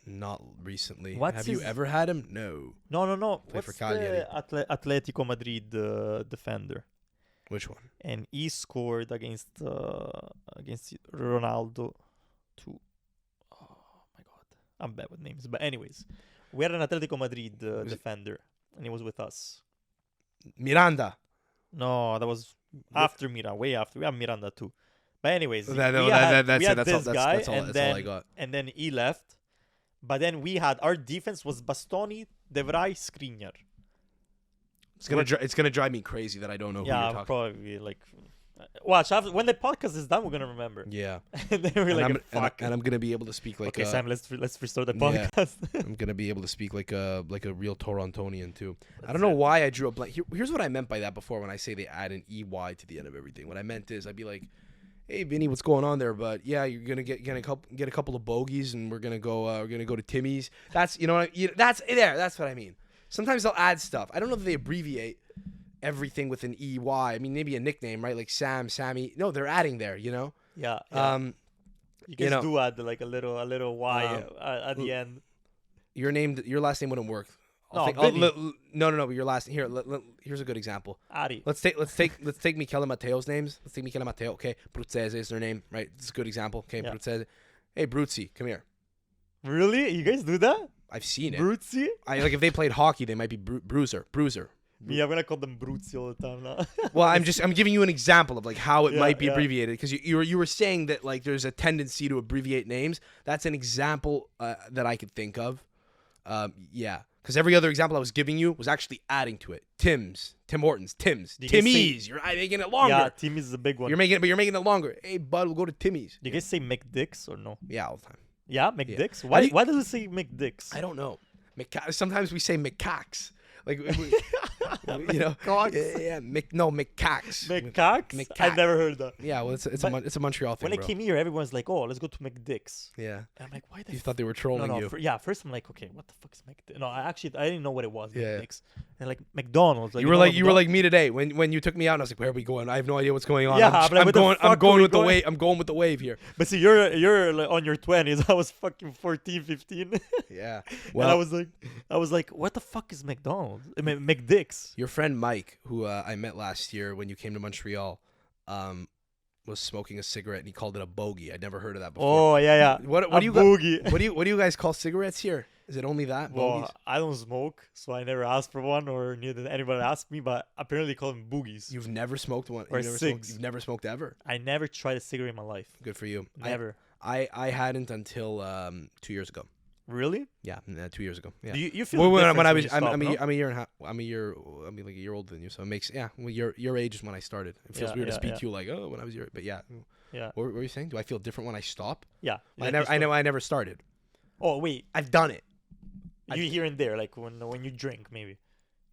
Not recently. What's Have you his- ever had him? No. No. Play for What's Cagliari. the Atletico Madrid defender? Which one? And he scored against Ronaldo. Too. Oh my god, I'm bad with names. But anyways, we had an Atletico Madrid defender, and he was with us. Miranda. No, that was after Miranda, way after. We have Miranda too. But anyways, That's we had it. That's this all. guy, That's all. and That's then all I got. and then he left. But then we had our defense was Bastoni, De Vrij, Skriniar. It's gonna drive me crazy that I don't know who you're Yeah, talking. probably like. Watch when the podcast is done, we're gonna remember. Yeah. And then we're And like, fuck. I'm gonna be able to speak like. Okay, Sam, let's restart the yeah. podcast. I'm gonna be able to speak like a real Torontonian too. I don't know why I drew a blank. Here's what I meant by that before when I say they add an EY to the end of everything. What I meant is I'd be like, "Hey, Vinny, what's going on there?" But yeah, you're gonna get a couple of bogeys, and we're gonna go to Timmy's. That's that's what I mean. Sometimes they'll add stuff. I don't know if they abbreviate everything with an EY. I mean, maybe a nickname, right? Like Sam, Sammy. No, they're adding there. You know. Yeah. You guys you know, do add like a little Y at the end. your last name wouldn't work. No, No. But your last here's a good example. Ari. Let's take Michele Matteo's names. Let's take Michele Matteo. Okay, Bruzzese is their name, right? It's a good example. Okay, Yeah. Bruzzese. Hey, Bruzzi, come here. Really? You guys do that? I've seen it. Bruzzi? Like if they played hockey, they might be Bruiser. Me, I'm gonna call them Bruzzi all the time now. Well, I'm giving you an example of like how it Yeah, might be yeah. abbreviated because you were saying that like there's a tendency to abbreviate names. That's an example that I could think of. Yeah, because every other example I was giving you was actually adding to it. Tim Hortons, Timmy's. You're making it longer. Yeah, Timmy's is a big one. You're making it longer. Hey, bud, we'll go to Timmy's. Do you guys say McDicks or no? Yeah, all the time. Yeah, McDicks? Why do you- Why does it say McDicks? I don't know. Sometimes we say McCacks. Like, you know. McCocks? Yeah, McCacks. McCacks? I've never heard that. Yeah, well, it's a Montreal thing, When I bro. came here, everyone's like, "Oh, let's go to McDicks." Yeah. And I'm like, "Why the?" You thought they were trolling you. First I'm like, "Okay, what the fuck is McDicks?" No, I didn't know what it was. Yeah. McDicks. And like McDonald's. You were like me today when you took me out and I was like, where are we going? I have no idea what's going on. Yeah, I'm but like, where the I'm fuck going are we with the going? wave. I'm going with the wave here. But see, you're like on your 20s. I was fucking 14, 15. Yeah. And Well, I was like, what the fuck is McDonald's? I mean, McDicks. your friend Mike, who I met last year when you came to Montreal, was smoking a cigarette and he called it a bogey. I'd never heard of that before. Oh yeah. What A do you boogie. what do you guys call cigarettes here? Is it only that? Well, Bogeys? I don't smoke, so I never asked for one or knew that anybody asked me. But apparently, call them boogies. You've never smoked one. Or You've cigs. never smoked ever. I never tried a cigarette in my life. Good for you. Never. I hadn't until 2 years ago. Really? Yeah, 2 years ago. Yeah. Do you feel Well, when difference I when was, you stop, I'm no? a year and a half. I'm like a year older than you, so it makes Well, your age is when I started. It feels Yeah, weird to yeah, speak yeah. to you like, oh, when I was your. But yeah. Yeah. What were you saying? Do I feel different when I stop? Yeah. I never started. Oh wait, I've done it. you here and there, like when you drink, maybe.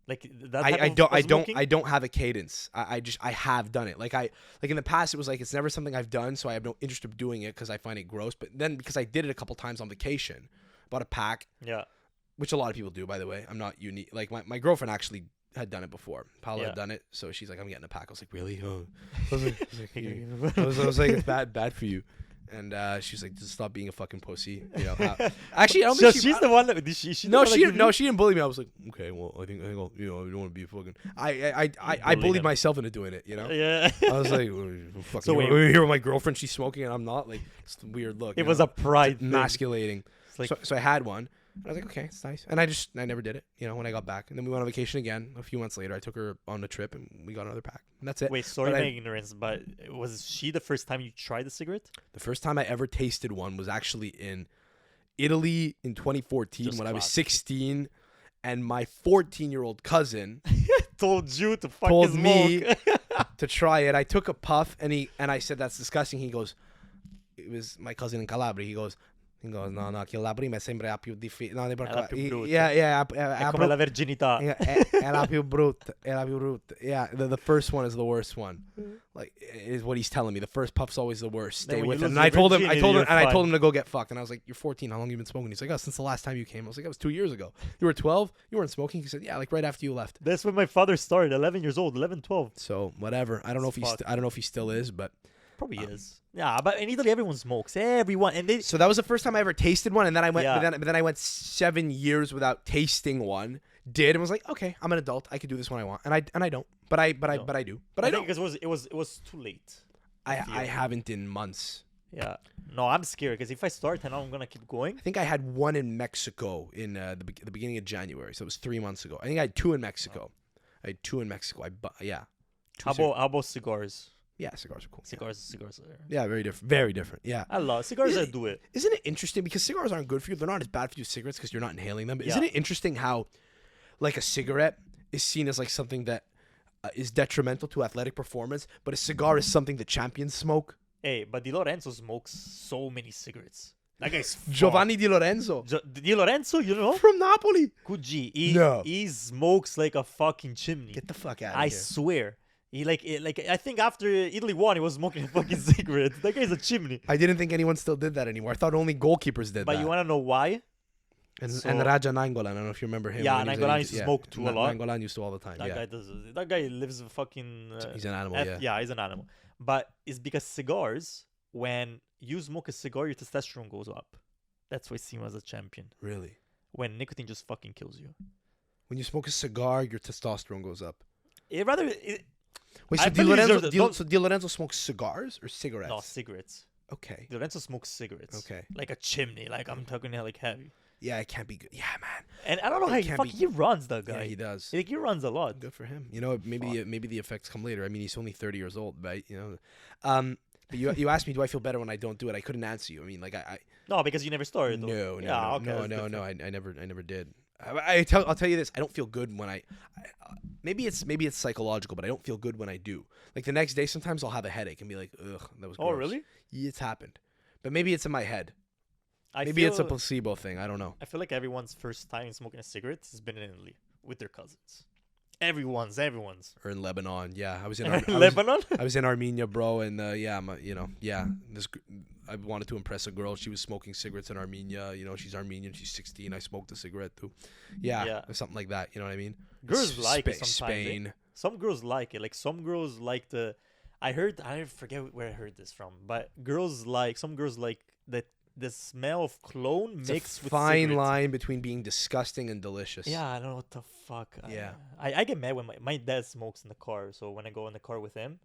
Like that. I type of smoking? don't have a cadence. I have done it. Like in the past it was like it's never something I've done, so I have no interest of doing it because I find it gross. But then because I did it a couple times on vacation, bought a pack, Yeah. which a lot of people do, by the way. I'm not unique. Like my girlfriend actually had done it before. Paula Yeah. had done it, so she's like, I'm getting a pack. I was like, really? Oh. I was like, it's bad for you. And she's like, just stop being a fucking pussy. You know. Actually, I don't think She's the one that she no, the one that she didn't bully me. I was like, okay, well, I think I'll, you know, I don't want to be a fucking. I bullied him. myself into doing it. You know. Yeah. I was like, fucking. So wait. We're here with my girlfriend. She's smoking, and I'm not. Like, it's a weird look. It was a pride thing. Emasculating. Like, so I had one. I was like, okay, it's nice. And I never did it, you know, when I got back. And then we went on vacation again a few months later. I took her on a trip and we got another pack. And that's it. wait, sorry my ignorance, but was she the first time you tried the cigarette? The first time I ever tasted one was actually in Italy in 2014 Just when I was classic. 16. And my 14-year-old cousin Told you to fucking told smoke. me to try it. I took a puff and I said, that's disgusting. He goes, it was my cousin in Calabria. He goes, no, che la prima è sempre la più difficile. No, la più brutta. Yeah. È come la virginità. È la più brutta. È la più brutta. Yeah, the first one is the worst one. Like, is what he's telling me. The first puff's always the worst. Stay Then when with you him. lose And I your told him, virginity, you're I told him fine. to go get fucked. And I was like, you're 14. How long have you been smoking? He's like, oh, since the last time you came. I was like, that was 2 years ago. You were 12. You weren't smoking. He said, yeah, like right after you left. That's when my father started. 11 years old. 11, 12. So whatever. I don't know if I don't know if he still is, but. Probably is. Yeah, but in Italy everyone smokes. Everyone, and they. So that was the first time I ever tasted one, and then I went. Yeah. But then I went 7 years without tasting one. Did and was like, okay, I'm an adult. I can do this when I want, and I don't. But I do. But I think don't. because it was too late. I feel. haven't in months. Yeah. No, I'm scared because if I start and I'm gonna keep going. I think I had one in Mexico in the beginning of January, so it was 3 months ago. I think I had two in Mexico. I had two in Mexico. Yeah. How about cigars? Yeah, cigars are cool. Cigars are. Yeah, very different. Very different. Yeah. I love cigars. I do it. Isn't it interesting because cigars aren't good for you? They're not as bad for you as cigarettes because you're not inhaling them. But Yeah. isn't it interesting how, like, a cigarette is seen as like something that is detrimental to athletic performance, but a cigar is something that champions smoke? Hey, but Di Lorenzo smokes so many cigarettes. That guy's Giovanni Di Lorenzo Di Lorenzo, you know? from Napoli. Gucci. No. He smokes like a fucking chimney. Get the fuck out of I here. swear. He like I think after Italy won, he was smoking a fucking cigarette. That guy's a chimney. I didn't think anyone still did that anymore. I thought only goalkeepers did But that. you wanna know why? And Raja Nangolan, I don't know if you remember him. Yeah, when he was Nangolan a- used to smoke too a lot. Nangolan used to all the time. That Yeah, guy does. That guy lives a fucking. he's an animal. Yeah, he's an animal. But it's because cigars. When you smoke a cigar, your testosterone goes up. That's why he's seen as a champion. Really. When nicotine just fucking kills you. When you smoke a cigar, your testosterone goes up. Wait, I so Di believe Lorenzo, there's- don't- so Di Lorenzo smokes cigars or cigarettes? No, cigarettes. Okay. Di Lorenzo smokes cigarettes. Okay. Like a chimney. Like I'm talking like heavy. Yeah, it can't be good. Yeah, man. And I don't know how It he can't fucking be- he runs that Yeah, guy. he does. Like he runs a lot. Good for him. You know, maybe the effects come later. I mean, he's only 30 years old, right? You know. But you asked me, do I feel better when I don't do it? I couldn't answer you. I mean, like No, because you never started. no, Yeah, okay, that's different. I never did. I'll tell you this. I don't feel good when maybe it's psychological, but I don't feel good when I do. Like the next day, sometimes I'll have a headache and be like, ugh, that was. Oh, gross. really? Yeah, it's happened, but maybe it's in my head. I Maybe it's a feel- placebo thing. I don't know. I feel like everyone's first time smoking a cigarette has been in Italy with their cousins. Everyone's. Or in Lebanon. Yeah, I was in Lebanon? I was in Armenia, bro, and I wanted to impress a girl. She was smoking cigarettes in Armenia. You know, she's Armenian. She's 16. I smoked a cigarette too. Yeah. Or something like that. You know what I mean? Girls like it sometimes. Spain. Some girls like it. Like some girls like the. I forget where I heard this from, but some girls like that. The smell of cologne It's mixed a with fine cigarettes. line between being disgusting and delicious. Yeah, I don't know what the fuck. Yeah. I get mad when my dad smokes in the car. So when I go in the car with him,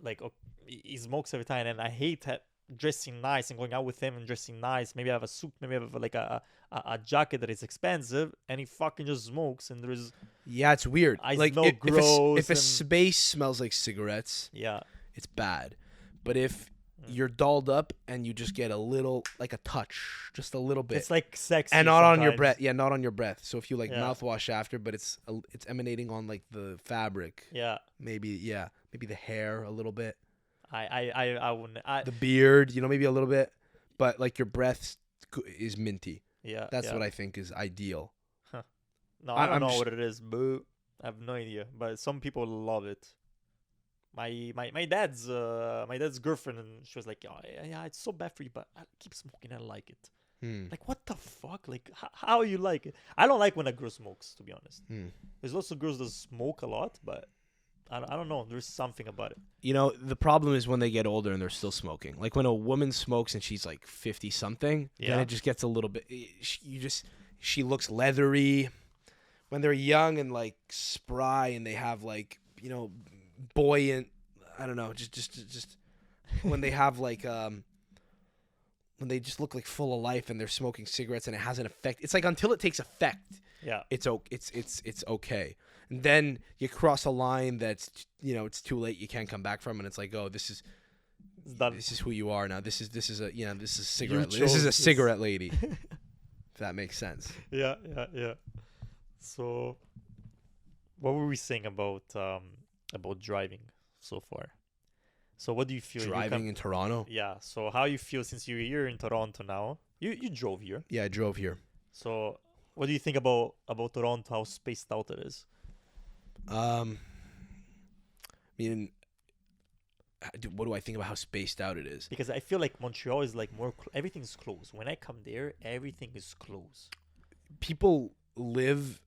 like he smokes every time, and I hate dressing nice and going out with him and dressing nice. Maybe I have a suit, maybe I have like a jacket that is expensive, and he fucking just smokes. And there's Yeah, it's weird. I like smell if a gross and- space smells like cigarettes, yeah. it's bad. But if you're dolled up and you just get a little, like a touch, just a little bit. It's like sexy. And not on your sometimes. breath. Yeah, not on your breath. So if you like Yeah. mouthwash after, but it's emanating on like the fabric. Yeah. Maybe the hair a little bit. I wouldn't. The beard, maybe a little bit. But like your breath is minty. Yeah. That's what I think is ideal. No, I don't I'm know just- what it is, but I have no idea. But some people love it. My dad's girlfriend, and she was like, yeah, it's so bad for you, but I keep smoking. I like it. Like, what the fuck? Like, how you like it? I don't like when a girl smokes, to be honest. There's lots of girls that smoke a lot, but I don't know. There's something about it. You know, the problem is when they get older and they're still smoking. Like when a woman smokes and she's like 50 something, then Yeah. it just gets a little bit. She looks leathery. When they're young and like spry and they have like, you know, buoyant. I don't know. Just when they have like when they just look like full of life and they're smoking cigarettes and it has an effect. It's like until it takes effect, Yeah. it's okay. And then you cross a line that's, you know, it's too late. You can't come back from, and it's like, oh, this is It's done. this is who you are now. This is a, you know, this is cigarette. This chose is a this. cigarette lady. If that makes sense. Yeah. So, what were we saying about driving so far? So, what do you feel? Driving in Toronto. Yeah. So, how you feel since you're here in Toronto now? You drove here. Yeah, I drove here. So, what do you think about Toronto? How spaced out it is? I mean, what do I think about how spaced out it is? Because I feel like Montreal is like more. Everything's close. When I come there, everything is close. People live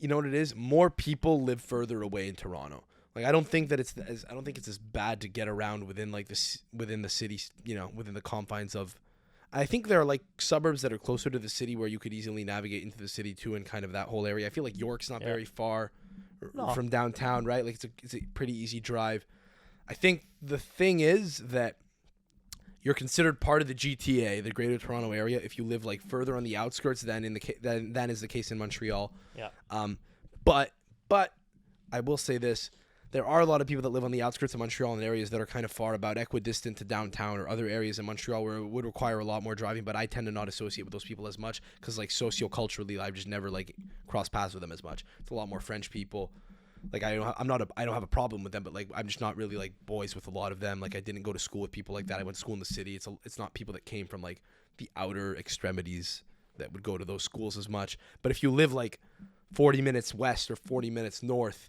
you know what it is? More people live further away in Toronto. Like I don't think it's as bad to get around within like within the city, you know, within the confines of. I think there are like suburbs that are closer to the city where you could easily navigate into the city too, and kind of that whole area. I feel like York's not very far from downtown, right? Like it's a pretty easy drive. I think the thing is that you're considered part of the GTA, the Greater Toronto Area, if you live like further on the outskirts than is the case in Montreal. Yeah. But I will say this: there are a lot of people that live on the outskirts of Montreal in areas that are kind of far, about equidistant to downtown, or other areas in Montreal where it would require a lot more driving. But I tend to not associate with those people as much because, like, socioculturally, I've just never like crossed paths with them as much. It's a lot more French people. Like I don't have a problem with them, but like I'm just not really like boys with a lot of them. Like I didn't go to school with people like that. I went to school in the city. It's not people that came from like the outer extremities that would go to those schools as much. But if you live like 40 minutes west or 40 minutes north,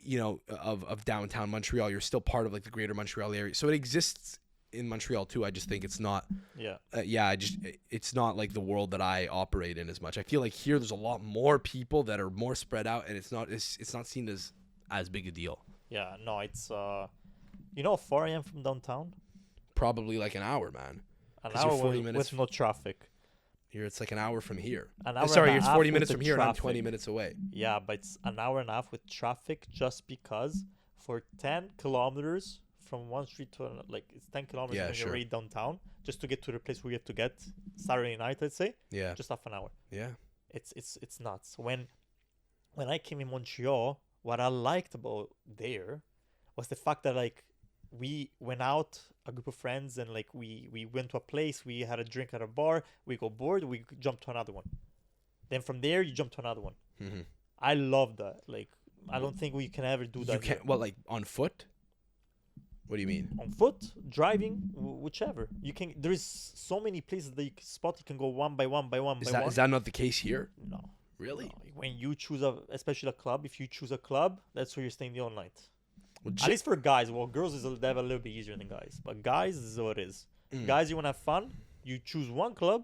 you know, of downtown Montreal, you're still part of like the Greater Montreal area. So it exists in Montreal too. I just think it's not. Yeah. It's not like the world that I operate in as much. I feel like here there's a lot more people that are more spread out, and it's not seen as big a deal. Yeah. No, it's you know how far I am from downtown? Probably like an hour, man. An 'Cause you're hour 40 minutes with no traffic. Here it's like an hour from here. An hour Sorry, and a it's half 40 with minutes the from here, and I'm traffic. 20 minutes away. Yeah, but it's an hour and a half with traffic just because for 10 kilometers from one street to another, like it's 10 kilometers Yeah, when sure. you're already downtown, just to get to the place we have to get Saturday night, I'd say. Yeah. Just half an hour. Yeah. It's nuts. When I came in Montreal, what I liked about there was the fact that like we went out, a group of friends, and like we went to a place, we had a drink at a bar, we go bored, we jump to another one. Then from there you jump to another one. Mm-hmm. I love that. Like I don't think we can ever do that. You can't. here. Well, like on foot. What do you mean? On foot, driving, whichever. You can. There is so many places that you can spot. You can go one by one by one by one. Is that not the case here? No. Really? No. When you choose especially a club, if you choose a club, that's where you're staying the whole night. Well, At least for guys. Well, girls they have a little bit easier than guys, but guys this is what it is. Guys, you want to have fun? You choose one club,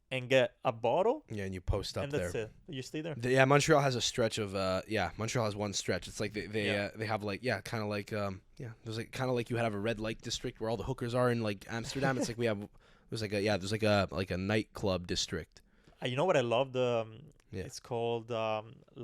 and get a bottle, Yeah, and you post up and there. that's it. You stay there. Yeah, Montreal has a stretch of Montreal has one stretch. It's like they have like kind of like there's like kind of like you have a red light district where all the hookers are in like Amsterdam. It's like there's like a nightclub district. You know what I love? Yeah. It's called La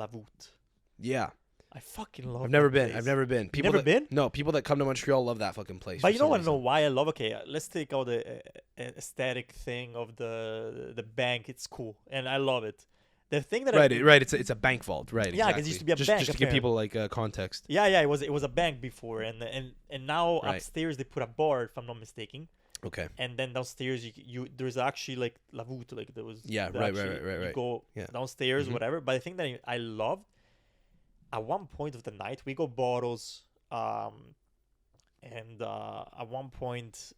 Voûte. Yeah. I fucking love. I've never that been. place. I've never been. People never that, been? No, people that come to Montreal love that fucking place. But for you know some what? I reason. know why I love. Okay, let's take out the aesthetic thing of the bank. It's cool, and I love it. The thing that Right. It's a bank vault. Right. Yeah, 'cause it exactly. used to be a just, bank, Just to give people like context. yeah, it was a bank before, and now Right. upstairs they put a bar, if I'm not mistaken, Okay. and then downstairs you there's actually like La Voûte, like there was Yeah, there right. You go Yeah. downstairs, Mhm. whatever. But the thing that I loved, at one point of the night we go bottles, and at one point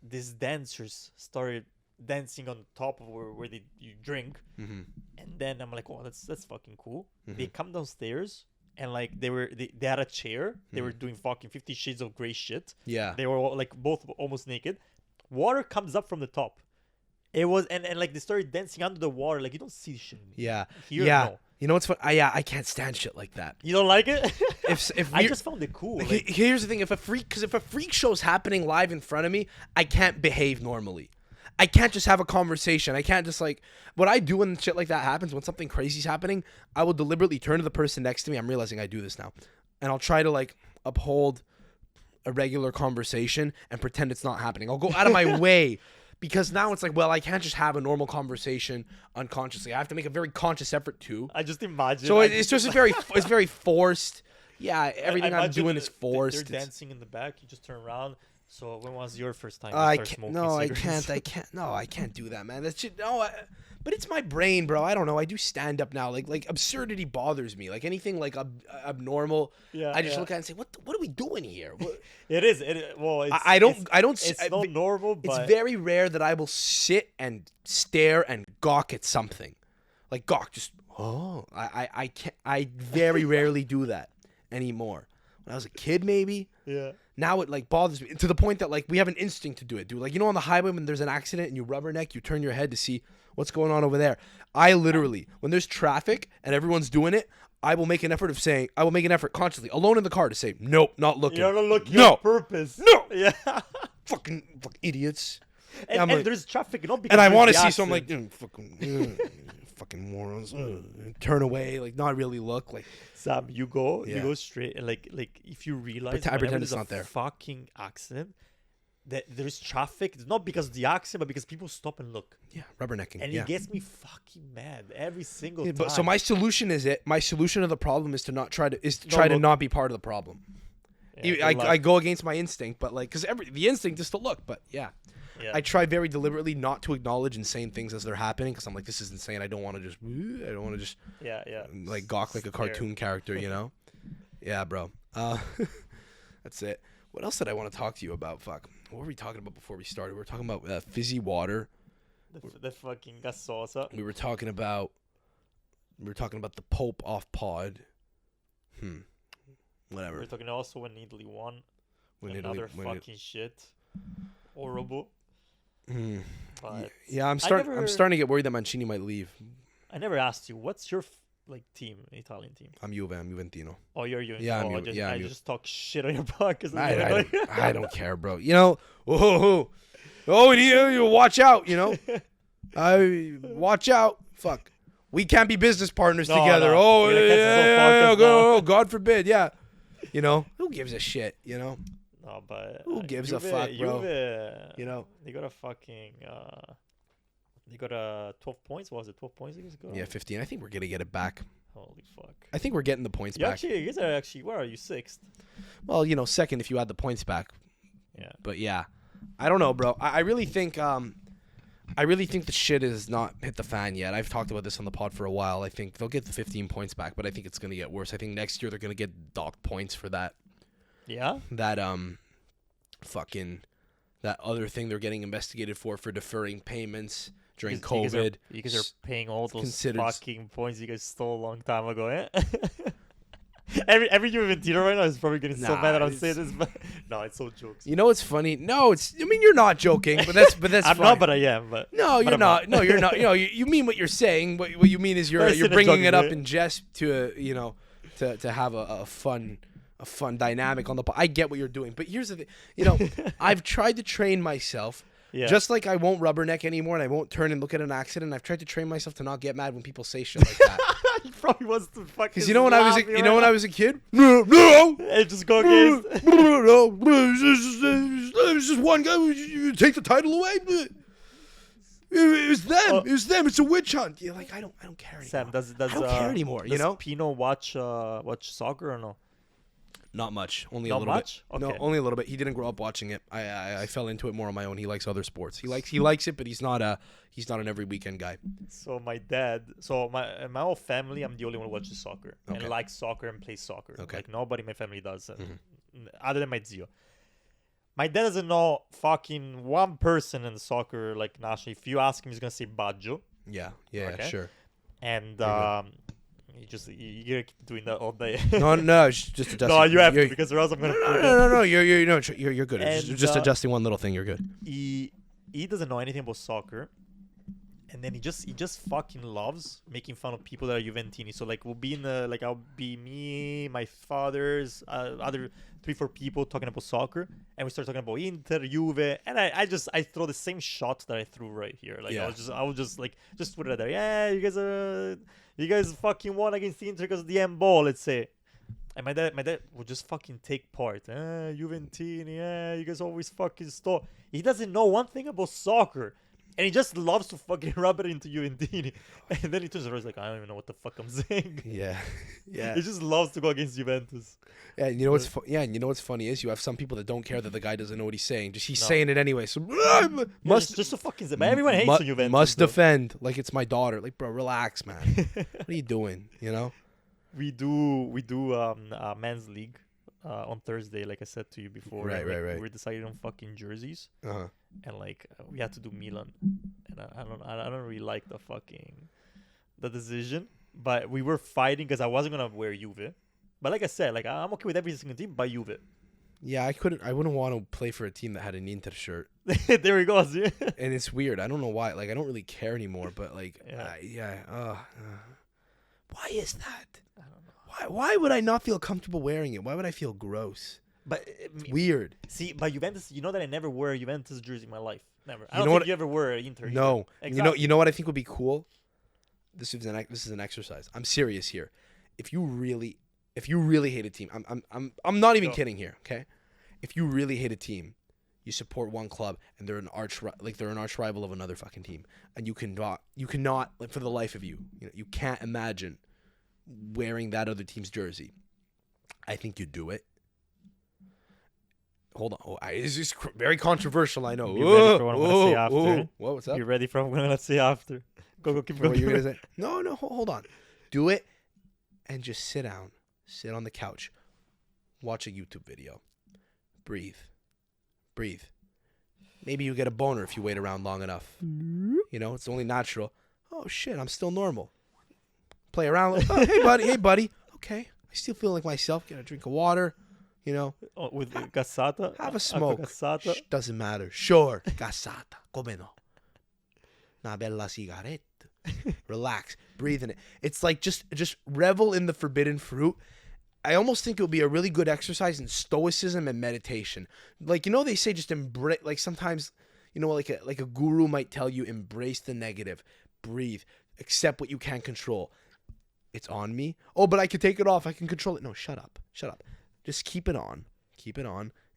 these dancers started dancing on top of where you drink, Mm-hmm. and then I'm like, oh, that's fucking cool. Mhm. They come downstairs and like they had a chair. They were doing fucking 50 Shades of Grey shit. Yeah. They were like both almost naked. Water comes up from the top. It was, and like they started dancing under the water. Like you don't see shit Yeah. here. Yeah. No. You know what's fun? I can't stand shit like that. You don't like it? If I just found it cool. Like, here's the thing: if a freak show's happening live in front of me, I can't behave normally. I can't just have a conversation. I can't just like what I do when shit like that happens. When something crazy's happening, I will deliberately turn to the person next to me. I'm realizing I do this now, and I'll try to like uphold a regular conversation and pretend it's not happening. I'll go out of my way. Because now it's like, well, I can't just have a normal conversation unconsciously. I have to make a very conscious effort too. I just imagine. So it's just it's very forced. Yeah, everything I'm doing is forced. They're dancing in the back. You just turn around. So when was your first time? I can't. No, I can't. No, I can't do that, man. That's shit. No, but it's my brain, bro. I don't know. I do stand up now. Like absurdity bothers me. Like anything like abnormal. Yeah. I just look at it and say, what are we doing here? It is. Well, it's, I don't. It's not normal. But it's very rare that I will sit and stare and gawk at something, like gawk. Just I can't. I very rarely do that anymore. When I was a kid, maybe. Yeah. Now it like bothers me to the point that like we have an instinct to do it, dude. Like, you know, on the highway when there's an accident and you rubberneck, you turn your head to see what's going on over there. I literally, when there's traffic and everyone's doing it, I will make an effort consciously, alone in the car, to say, nope, not looking. You're not looking no on purpose. No. Yeah. fucking idiots. And like, there's traffic, not because. And I want to see some like fucking morons. Turn away, like not really look like. Sam, you go straight, and like if you realize, I pretend it's not there. Fucking accident. That there's traffic. It's not because of the accident, but because people stop and look. Yeah, rubbernecking. And it gets me fucking mad every single time. But so my solution to the problem is to try to not be part of the problem. Yeah, I go against my instinct, but like, because the instinct is to look. But yeah. I try very deliberately not to acknowledge insane things as they're happening, because I'm like, this is insane. I don't want to just like gawk like a cartoon character, you know? Yeah, bro. That's it. What else did I want to talk to you about? Fuck. What were we talking about before we started? We were talking about fizzy water. The fucking gassosa. We were talking about the Pope off pod. Whatever. We were talking also when Italy won. Fucking shit. Horrible. But yeah, I'm starting to get worried that Mancini might leave. I never asked you, what's your team, Italian team? I'm Juve. I'm Juventino. Oh, you're Juve. Yeah, I just talk shit on your podcast. I don't care, bro. You know, you watch out. You know, watch out. Fuck, we can't be business partners together. No. Oh, God forbid. Yeah, you know, who gives a shit? You know. No, but who gives a fuck, bro? Juve, you know, they got a fucking. They got 12 points. What was it 12 points against? Yeah, 15. I think we're gonna get it back. Holy fuck! I think we're getting the points back. You guys are actually. Where are you? 6th. Well, you know, 2nd if you add the points back. Yeah. But yeah, I don't know, bro. I really think the shit has not hit the fan yet. I've talked about this on the pod for a while. I think they'll get the 15 points back, but I think it's gonna get worse. I think next year they're gonna get docked points for that. Yeah. That that other thing they're getting investigated for deferring payments during COVID. You guys are paying all those fucking points you guys stole a long time ago, eh? Every Juventino right now is probably getting so mad that I'm saying this, but no, it's so jokes. You know what's funny? No, I mean, you're not joking, but that's I'm funny. not, but I am. But no, you're not. No, you're not. You know, you mean what you're saying. What you mean is you're bringing it up in jest to to have a fun dynamic on the pod. I get what you're doing, but here's the thing. You know, I've tried to train myself. Yeah. Just like I won't rubberneck anymore and I won't turn and look at an accident. I've tried to train myself to not get mad when people say shit like that. He probably wants to fucking. Because you know when I was a kid, no, and just go against. No, it's just one guy. You take the title away. It was them. It was them. It's a witch hunt. You're like, I don't care anymore. Sam, does I don't care anymore. You know? Does Pino watch soccer or no? Not much. Only a little bit. Okay. No, only a little bit. He didn't grow up watching it. I fell into it more on my own. He likes other sports. He likes it, but he's not an every weekend guy. So my whole family, I'm the only one who watches soccer and likes soccer and plays soccer. Okay. Like nobody in my family does, other than my zio. My dad doesn't know fucking one person in the soccer like national. If you ask him, he's gonna say Baggio. Yeah, sure. And you're doing that all day. no, it's just adjusting. No, you have to, because or else I'm gonna. No, you're good. And, just adjusting one little thing. You're good. He doesn't know anything about soccer, and then he just fucking loves making fun of people that are Juventini. So like we'll be in the like I'll be me, my father's other 3-4 people talking about soccer, and we start talking about Inter, Juve, and I throw the same shot that I threw right here. Like Yeah. I was just like just put it out there. Yeah, you guys fucking won against the Inter because of the end ball, let's say. And my dad would just fucking take part. Juventini, you guys always fucking stop. He doesn't know one thing about soccer. And he just loves to fucking rub it into Juventini. And then he turns around, he's like, I don't even know what the fuck I'm saying. Yeah. Yeah. He just loves to go against Juventus. Yeah, and you know what's funny is you have some people that don't care that the guy doesn't know what he's saying. Just he's No. saying it anyway. So Just to fucking say, but everyone hates the Juventus. must though. defend like it's my daughter. Like, bro, relax, man. What are you doing? You know? We do men's league on Thursday, like I said to you before. Right, and, like, right. We were deciding on fucking jerseys, Uh-huh. and like we had to do Milan, and I don't really like the decision, but we were fighting because I wasn't gonna wear Juve, but like I said, like I'm okay with every single team but Juve. Yeah, I wouldn't want to play for a team that had an Inter shirt. There he goes. Yeah. And it's weird. I don't know why. Like, I don't really care anymore, but like, Yeah. why is that? I don't know. Why would I not feel comfortable wearing it? Why would I feel gross? But Weird. see, by Juventus, you know that I never wear a Juventus jersey in my life. Never. I You don't know think what- you ever wear an Inter. No. either. Exactly. You know what I think would be cool? This is an exercise. I'm serious here. If you really hate a team, I'm not even Go. kidding here, okay? If you really hate a team, you support one club and they're an arch rival of another fucking team, and you cannot like for the life of you, you can't imagine wearing that other team's jersey. I think you do it. Hold on. This is very controversial, I know. Be ready for what I'm gonna say after. What's up? You ready for what I'm gonna say after? Go, keep For what you're going. gonna say? No, hold on. Do it and just sit down. Sit on the couch. Watch a YouTube video. Breathe. Maybe you get a boner if you wait around long enough. It's only natural. Oh shit, I'm still normal. Play around. Oh, hey buddy. Okay. I still feel like myself. Get a drink of water. Oh, with gassata. Have a Acqua smoke. gassata. Doesn't matter. Sure. Gassata. Come no. Una bella sigaretta. Relax. Breathe in it. It's like just revel in the forbidden fruit. I almost think it would be a really good exercise in stoicism and meditation. Like, they say just embrace, like sometimes, like a guru might tell you, embrace the negative, breathe, accept what you can't control. It's on me. Oh, but I can take it off. I can control it. No, shut up. Just keep it on,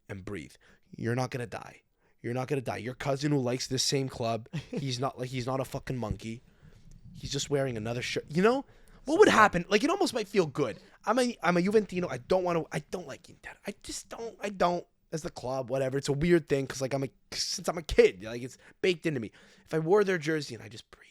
and breathe. You're not going to die. Your cousin who likes this same club, he's not a fucking monkey. He's just wearing another shirt. What would happen? Like, it almost might feel good. I'm a Juventino. I don't like Inter. I don't as the club, whatever. It's a weird thing because, like, since I'm a kid, like, it's baked into me. If I wore their jersey and I just breathed,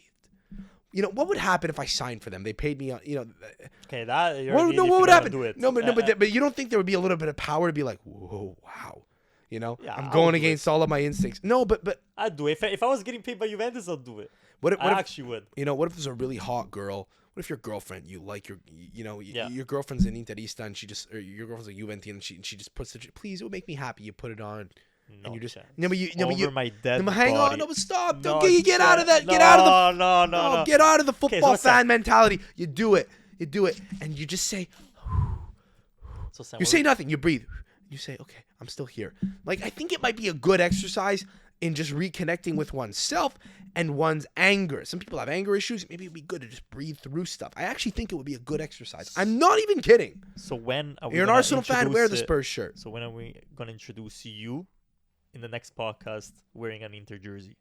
what would happen if I signed for them? They paid me, Okay, that. what would happen? Do it. No, but you don't think there would be a little bit of power to be like, whoa, wow. Yeah, I'm I going would do against all of my instincts. No, but I'd do it. If I was getting paid by Juventus, I'd do it. what I if actually would. what if there's a really hot girl? What if your girlfriend, you like Yeah. your girlfriend's an Interista and your girlfriend's a Juventine and she just puts it, please, it would make me happy. You put it on. No, and you just chance. you my dead hang body. on, no, but stop. No Don't get out of that. chance. Get out of the No. get out of the football what's that? fan mentality. You do it, and you just say, So Sam, you say nothing. You breathe. You say, okay, I'm still here. Like, I think it might be a good exercise in just reconnecting with oneself and one's anger. Some people have anger issues. Maybe it'd be good to just breathe through stuff. I actually think it would be a good exercise. I'm not even kidding. So when are we You're an gonna Arsenal fan, wear the introduce it- Spurs shirt. So when are we gonna introduce you in the next podcast wearing an Inter jersey?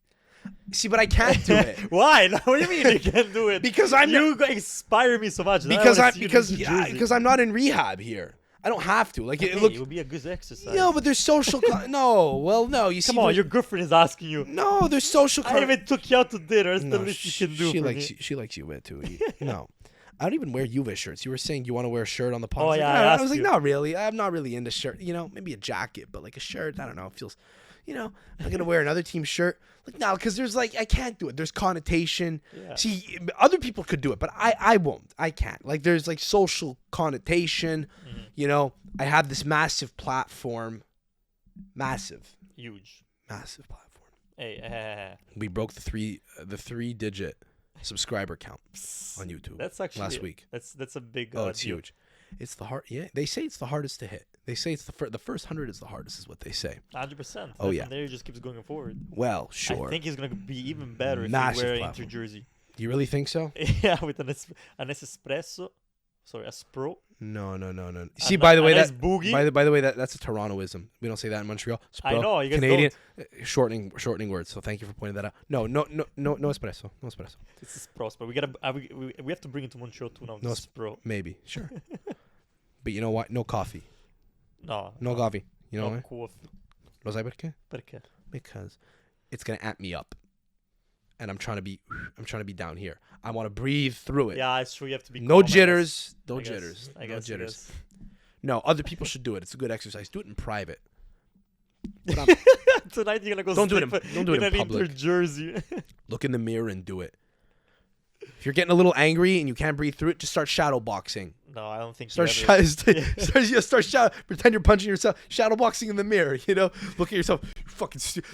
See, but I can't do it. Why? What do you mean you can't do it? Because I'm you inspire me so much. Now I wanna see you in Inter jersey. because I'm not in rehab here. I don't have to. Like, Hey, look. it would be a good exercise. No, but there's social. No. You Come see, on, your girlfriend is asking you. no, there's social. I even took you out to dinner. That's the least you can do she for likes me. she likes Juve too. No, I don't even wear Juve shirts. You were saying you want to wear a shirt on the podcast. Oh, yeah, I I asked was like, you. not really. I'm not really into shirt. Maybe a jacket, but like a shirt. I don't know. It feels. I'm gonna wear another team's shirt. Like, no, because there's I can't do it. There's connotation. Yeah. See, other people could do it, but I won't. I can't. Like, there's like social connotation. Mm-hmm. I have this massive platform. Massive Huge. platform. Hey, We broke the three-digit subscriber count on YouTube. that's actually last week. That's a big. Oh, it's deal. huge. It's the hard. Yeah, they say it's the hardest to hit. They say it's the first 100 is the hardest, is what they say. 100%. Oh, yeah. From there, he just keeps going forward. Well, sure. I think he's gonna be even better if Massive he wear platform. Inter jersey. You really think so? Yeah, with an espresso. Sorry, a spro. No. See, by the way, nice that boogie. by the way, that's a Torontoism. We don't say that in Montreal. I know, you guys Canadian shortening words. So thank you for pointing that out. No espresso. No espresso. This is pros, but we gotta we have to bring it to Montreal too now. No This is pro. Maybe, sure. But you know what? No coffee. No. No coffee. You know no why? coffee. Lo sai perché? Perché? Because it's gonna amp me up, and I'm trying to be down here. I want to breathe through it. Yeah, it's true. You have to be. No calm, I jitters. guess. No I guess. jitters. I No guess, jitters. No, other people should do it. It's a good exercise. Do it in private. But Tonight you're gonna go. Don't do it sleep in- don't do it in an public. Inter jersey. look in the mirror and do it. If you're getting a little angry and you can't breathe through it, just start shadow boxing. No, I don't think. Start you ever... pretend you're punching yourself, shadow boxing in the mirror. You know, look at yourself.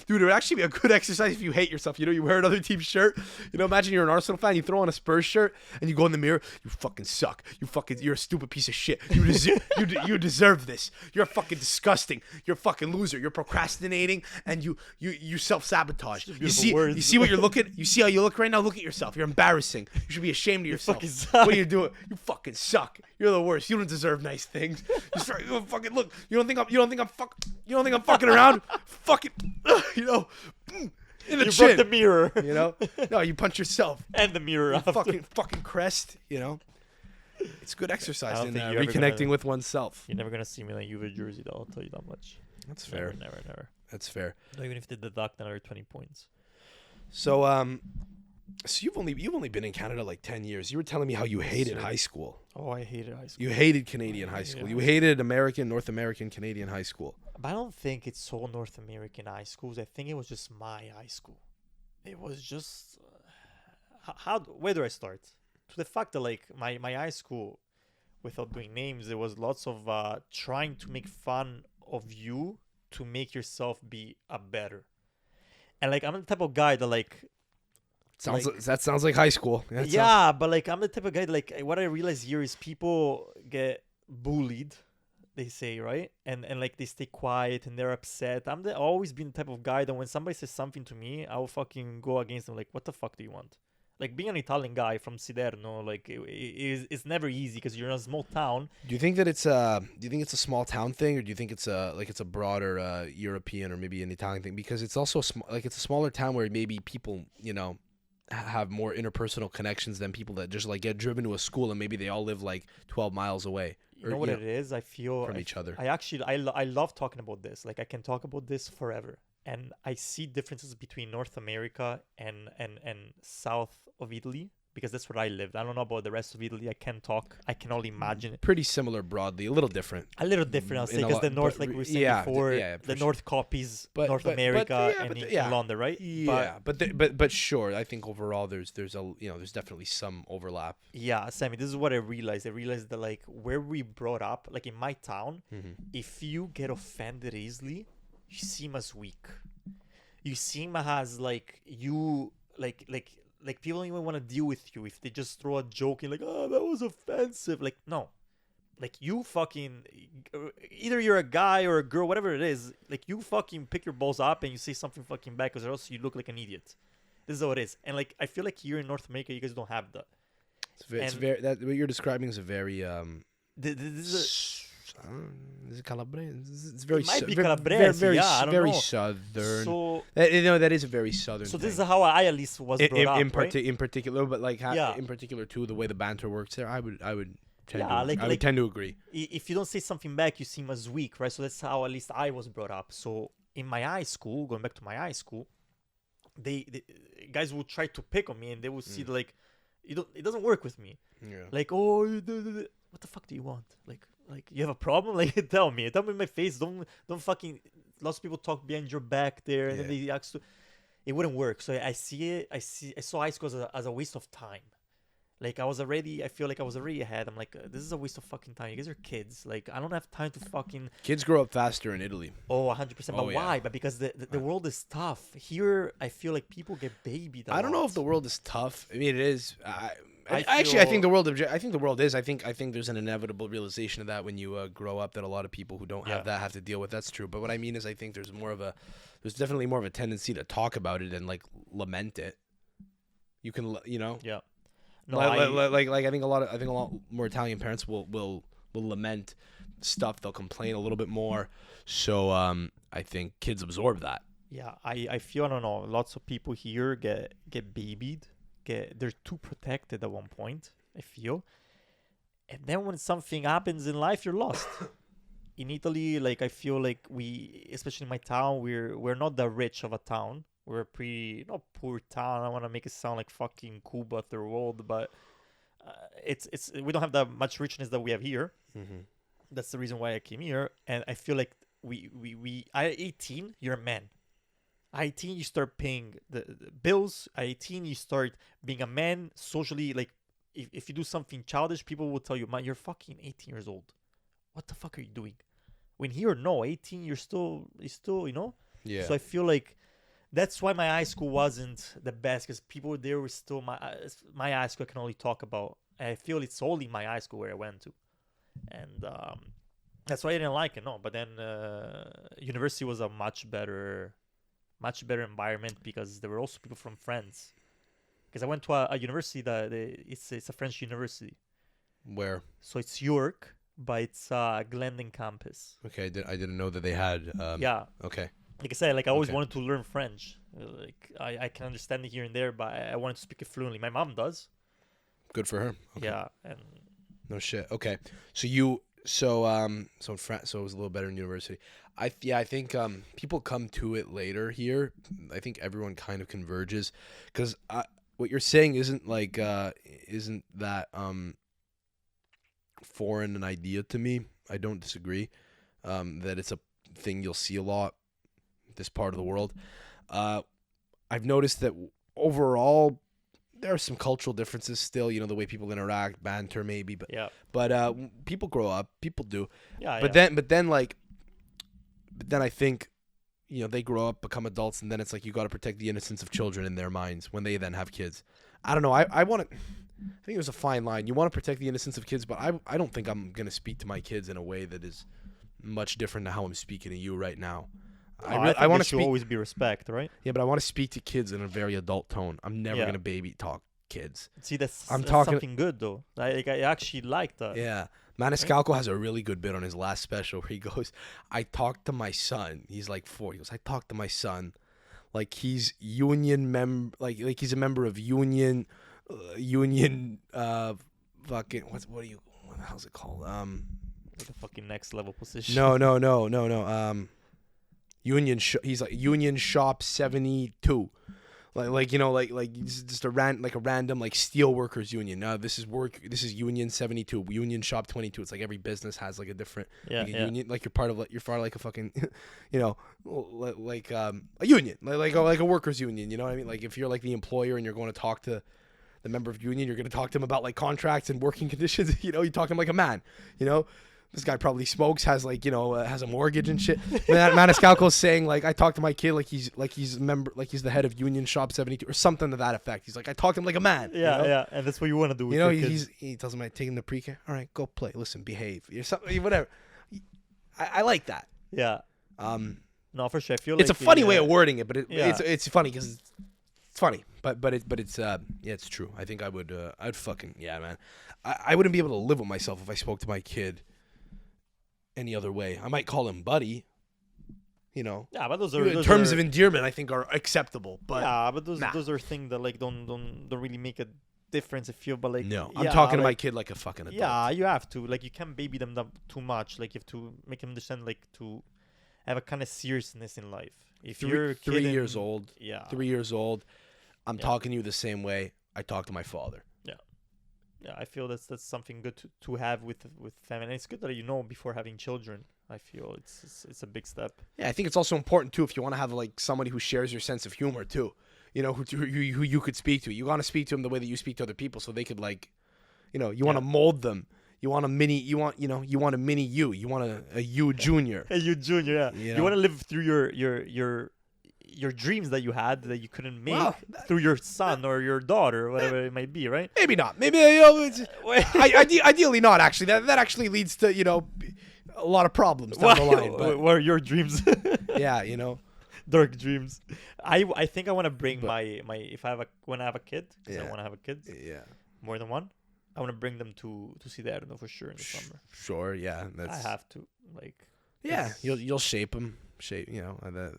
Dude, it would actually be a good exercise if you hate yourself. You know, you wear another team's shirt. You know, imagine you're an Arsenal fan, you throw on a Spurs shirt, and you go in the mirror. You fucking suck. You're a stupid piece of shit. You deserve this. You're fucking disgusting. You're a fucking loser. You're procrastinating, and you self-sabotage. You see what you're looking. You see how you look right now. Look at yourself. You're embarrassing. You should be ashamed of yourself. fucking suck. What are you doing? You fucking suck. You're the worst. You don't deserve nice things. You fucking look. You don't think I'm fucking around? Fucking, you know, in the You chin. broke the mirror. You know, no, you punch yourself. And the mirror. After. Fucking crest. You know, it's good exercise I don't in think you're ever reconnecting gonna- with oneself. You're never gonna see me in a Juve jersey, though. I'll tell you that much. That's fair. Never. That's fair. Not even if they deduct another 20 points. So you've only been in Canada like 10 years. You were telling me how you hated high school. Oh, I hated high school. You hated Canadian high hated school. high You hated North American, Canadian high school. But I don't think it's so North American high schools. I think it was just my high school. It was just where do I start? To the fact that like my high school, without doing names, there was lots of trying to make fun of you to make yourself be a better. And like I'm the type of guy that like That sounds like high school. yeah, but like I'm the type of guy that, like what I realize here is people get bullied, they say, right? And like they stay quiet and they're upset. Always been the type of guy that when somebody says something to me, I'll fucking go against them. Like, what the fuck do you want? Like being an Italian guy from Siderno, like it's never easy because you're in a small town. Do you think that it's a small town thing, or do you think it's a broader European or maybe an Italian thing? Because it's also it's a smaller town where maybe people, you know, have more interpersonal connections than people that just like get driven to a school and maybe they all live like 12 miles away. You know what it is? I feel from each other. I love talking about this. Like I can talk about this forever. And I see differences between North America and south of Italy because that's where I lived. I don't know about the rest of Italy. I can only imagine it. Pretty similar broadly, a little different. A little different, I'll say, because the North, like we were saying before, the North copies North America and London, right? Yeah, but sure, I think overall there's definitely some overlap. Yeah, Sammy, this is what I realized. I realized that like where we brought up, like in my town, if you get offended easily, you seem as weak. You seem as like you like people don't even want to deal with you if they just throw a joke and like, oh, that was offensive. Like, no. Like you fucking either you're a guy or a girl, whatever it is, like you fucking pick your balls up and you say something fucking bad because or else you look like an idiot. This is how it is. And like I feel like here in North America you guys don't have that. It's very that what you're describing is a very is it Calabrese? It's very. It might be Calabrese. I don't very know. southern. So that is a very southern. So thing. this is how I at least was brought up, right? In particular, but like in particular too, the way the banter works there, I would tend to agree. If you don't say something back, you seem as weak, right? So that's how at least I was brought up. So in my high school, going back to my high school, they guys would try to pick on me, and they would see like, it doesn't work with me. Yeah. Like, oh, what the fuck do you want? Like you have a problem? Like tell me in my face. Don't fucking. Lots of people talk behind your back there, and then they ask to. It wouldn't work. So I saw high school as a waste of time. Like I feel like I was already ahead. I'm like, this is a waste of fucking time. You guys are kids. Like, I don't have time to fucking. Kids grow up faster in Italy. Oh, 100%. But Oh, yeah. why? But because the world is tough. Here, I feel like people get babied. I don't know if the world is tough. I mean, it is. I feel- think the world. I think the world is. I think there's an inevitable realization of that when you grow up that a lot of people who don't have that have to deal with. That's true. But what I mean is, I think there's definitely more of a tendency to talk about it and like lament it. You can, Yeah. No, like I think a lot more Italian parents will lament stuff. They'll complain a little bit more. So I think kids absorb that. Yeah, I feel, I don't know, lots of people here get babied. They're too protected at one point, I feel. And then when something happens in life, you're lost. In Italy, like, I feel like especially in my town, we're not that rich of a town. We're a pretty, not poor town. I don't want to make it sound like fucking Cuba third world, but it's we don't have that much richness that we have here. Mm-hmm. That's the reason why I came here. And I feel like at 18, you're a man. At 18, you start paying the bills. At 18, you start being a man socially. Like, if you do something childish, people will tell you, man, you're fucking 18 years old. What the fuck are you doing? When here, no, 18, you're still, Yeah. So I feel like that's why my high school wasn't the best, because people there were still my high school I can only talk about. I feel it's only my high school where I went to. And that's why I didn't like it, no. But then university was a much better environment because there were also people from France. Because I went to a university that it's a French university. Where? So it's York, but it's Glendon campus. Okay, I didn't know that they had. Yeah. Okay. Like I said, like I always Okay. wanted to learn French. Like I can understand it here and there, but I wanted to speak it fluently. My mom does. Good for her. Okay. Yeah, and No shit. Okay. So in France, so it was a little better in university. I think people come to it later here. I think everyone kind of converges because what you're saying isn't that foreign an idea to me. I don't disagree that it's a thing you'll see a lot this part of the world. I've noticed that overall there are some cultural differences still, the way people interact, banter maybe, but people grow up, people do. yeah. But then I think, they grow up, become adults, and then it's like you got to protect the innocence of children in their minds when they then have kids. I don't know. I think there's a fine line. You want to protect the innocence of kids, but I don't think I'm going to speak to my kids in a way that is much different to how I'm speaking to you right now. I want to should always be respect, right? Yeah, but I want to speak to kids in a very adult tone. I'm never going to baby talk kids. See, that's talking something good though. I actually like that. Yeah. Maniscalco has a really good bit on his last special where he goes, I talked to my son. He's like 4. He goes, I talked to my son like he's union like he's a member of union fucking what the hell's it called? Like a fucking next level position. No. He's like Union Shop 72. Like just a random like steel workers union. No, this is Union 72, Union Shop 22. It's like every business has like a different union. Like you're part of like a fucking like a union, like a workers union, you know what I mean? Like if you're like the employer and you're going to talk to the member of the union, you're going to talk to him about like contracts and working conditions, you talk to him like a man, This guy probably smokes, has has a mortgage and shit. Maniscalco's saying like I talked to my kid like he's a member, like he's the head of Union Shop 72 or something to that effect. He's like I talked to him like a man. Yeah, and that's what you want to do. With your kids. He tells him I take him to pre-care. All right, go play. Listen, behave. You're something, whatever. I like that. Yeah. No, for sure. I feel it's like a funny way of wording it, but it's funny because it's funny. But it's it's true. I think I'd fucking man. I wouldn't be able to live with myself if I spoke to my kid any other way. I might call him buddy, Yeah, but those are terms of endearment I think are acceptable. But yeah, but those are things that like don't really make a difference. I feel, but like no, I'm talking to my kid like a fucking adult. Yeah, you have to you can't baby them too much. Like you have to make them understand to have a kind of seriousness in life. If you're 3 years old, 3 years old, I'm talking to you the same way I talk to my father. Yeah, I feel that's something good to have with family. And it's good that before having children. I feel it's a big step. Yeah, I think it's also important too if you want to have like somebody who shares your sense of humor too. you know, who you could speak to. You want to speak to them the way that you speak to other people, so they could like, you know, you want to mold them. You want a mini. You want a mini you. You want a you junior. A you junior, yeah. You want to live through your dreams that you had that you couldn't make through your son or your daughter or whatever it might be, right? Maybe not. Maybe ideally not. Actually, that actually leads to a lot of problems down the line. But what are your dreams? Yeah, dark dreams. I think I want to bring my when I have a kid, because I want to have a kid. Yeah, more than one. I want to bring them to see the Adamo for sure in the summer. Sure, yeah. I have to Yeah, you'll shape them.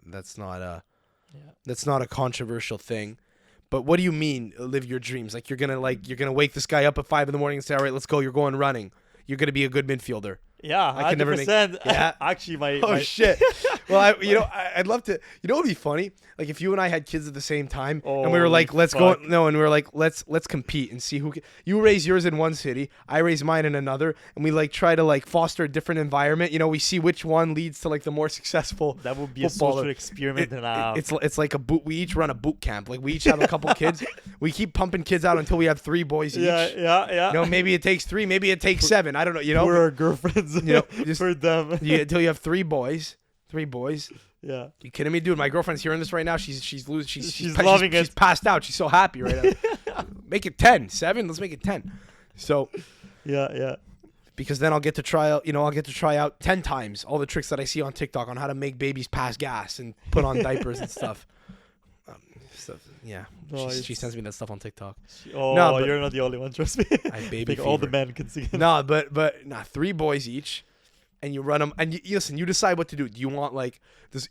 That's not a controversial thing. But what do you mean live your dreams? Like you're gonna wake this guy up at 5 a.m. and say, all right, let's go. You're going running. You're gonna be a good midfielder. Yeah, I can never make. Yeah, actually, my shit. Well, I'd love to. You know, what would be funny? Like if you and I had kids at the same time, and we were like, let's go. No, and we were like, let's compete and see who. You raise yours in one city, I raise mine in another, and we like try to like foster a different environment. We see which one leads to like the more successful. That would be footballer. A social experiment. It's like we each run a boot camp. Like we each have a couple kids. We keep pumping kids out until we have 3 boys each. Yeah. Maybe it takes 3, maybe it takes 7. I don't know. For our girlfriends. Just for them. Until you have 3 boys. 3 boys. Yeah. You kidding me, dude? My girlfriend's hearing this right now. She's loving it. She's passed out. She's so happy right now. Make it 10. 7. Let's make it 10. So. Yeah. Because then I'll get to try out. I'll get to try out 10 times all the tricks that I see on TikTok on how to make babies pass gas and put on diapers and stuff. Yeah. She sends me that stuff on TikTok. No, you're not the only one. Trust me. I baby all the men can see it. No, but 3 boys each. And you run them, and you decide what to do. Do you want does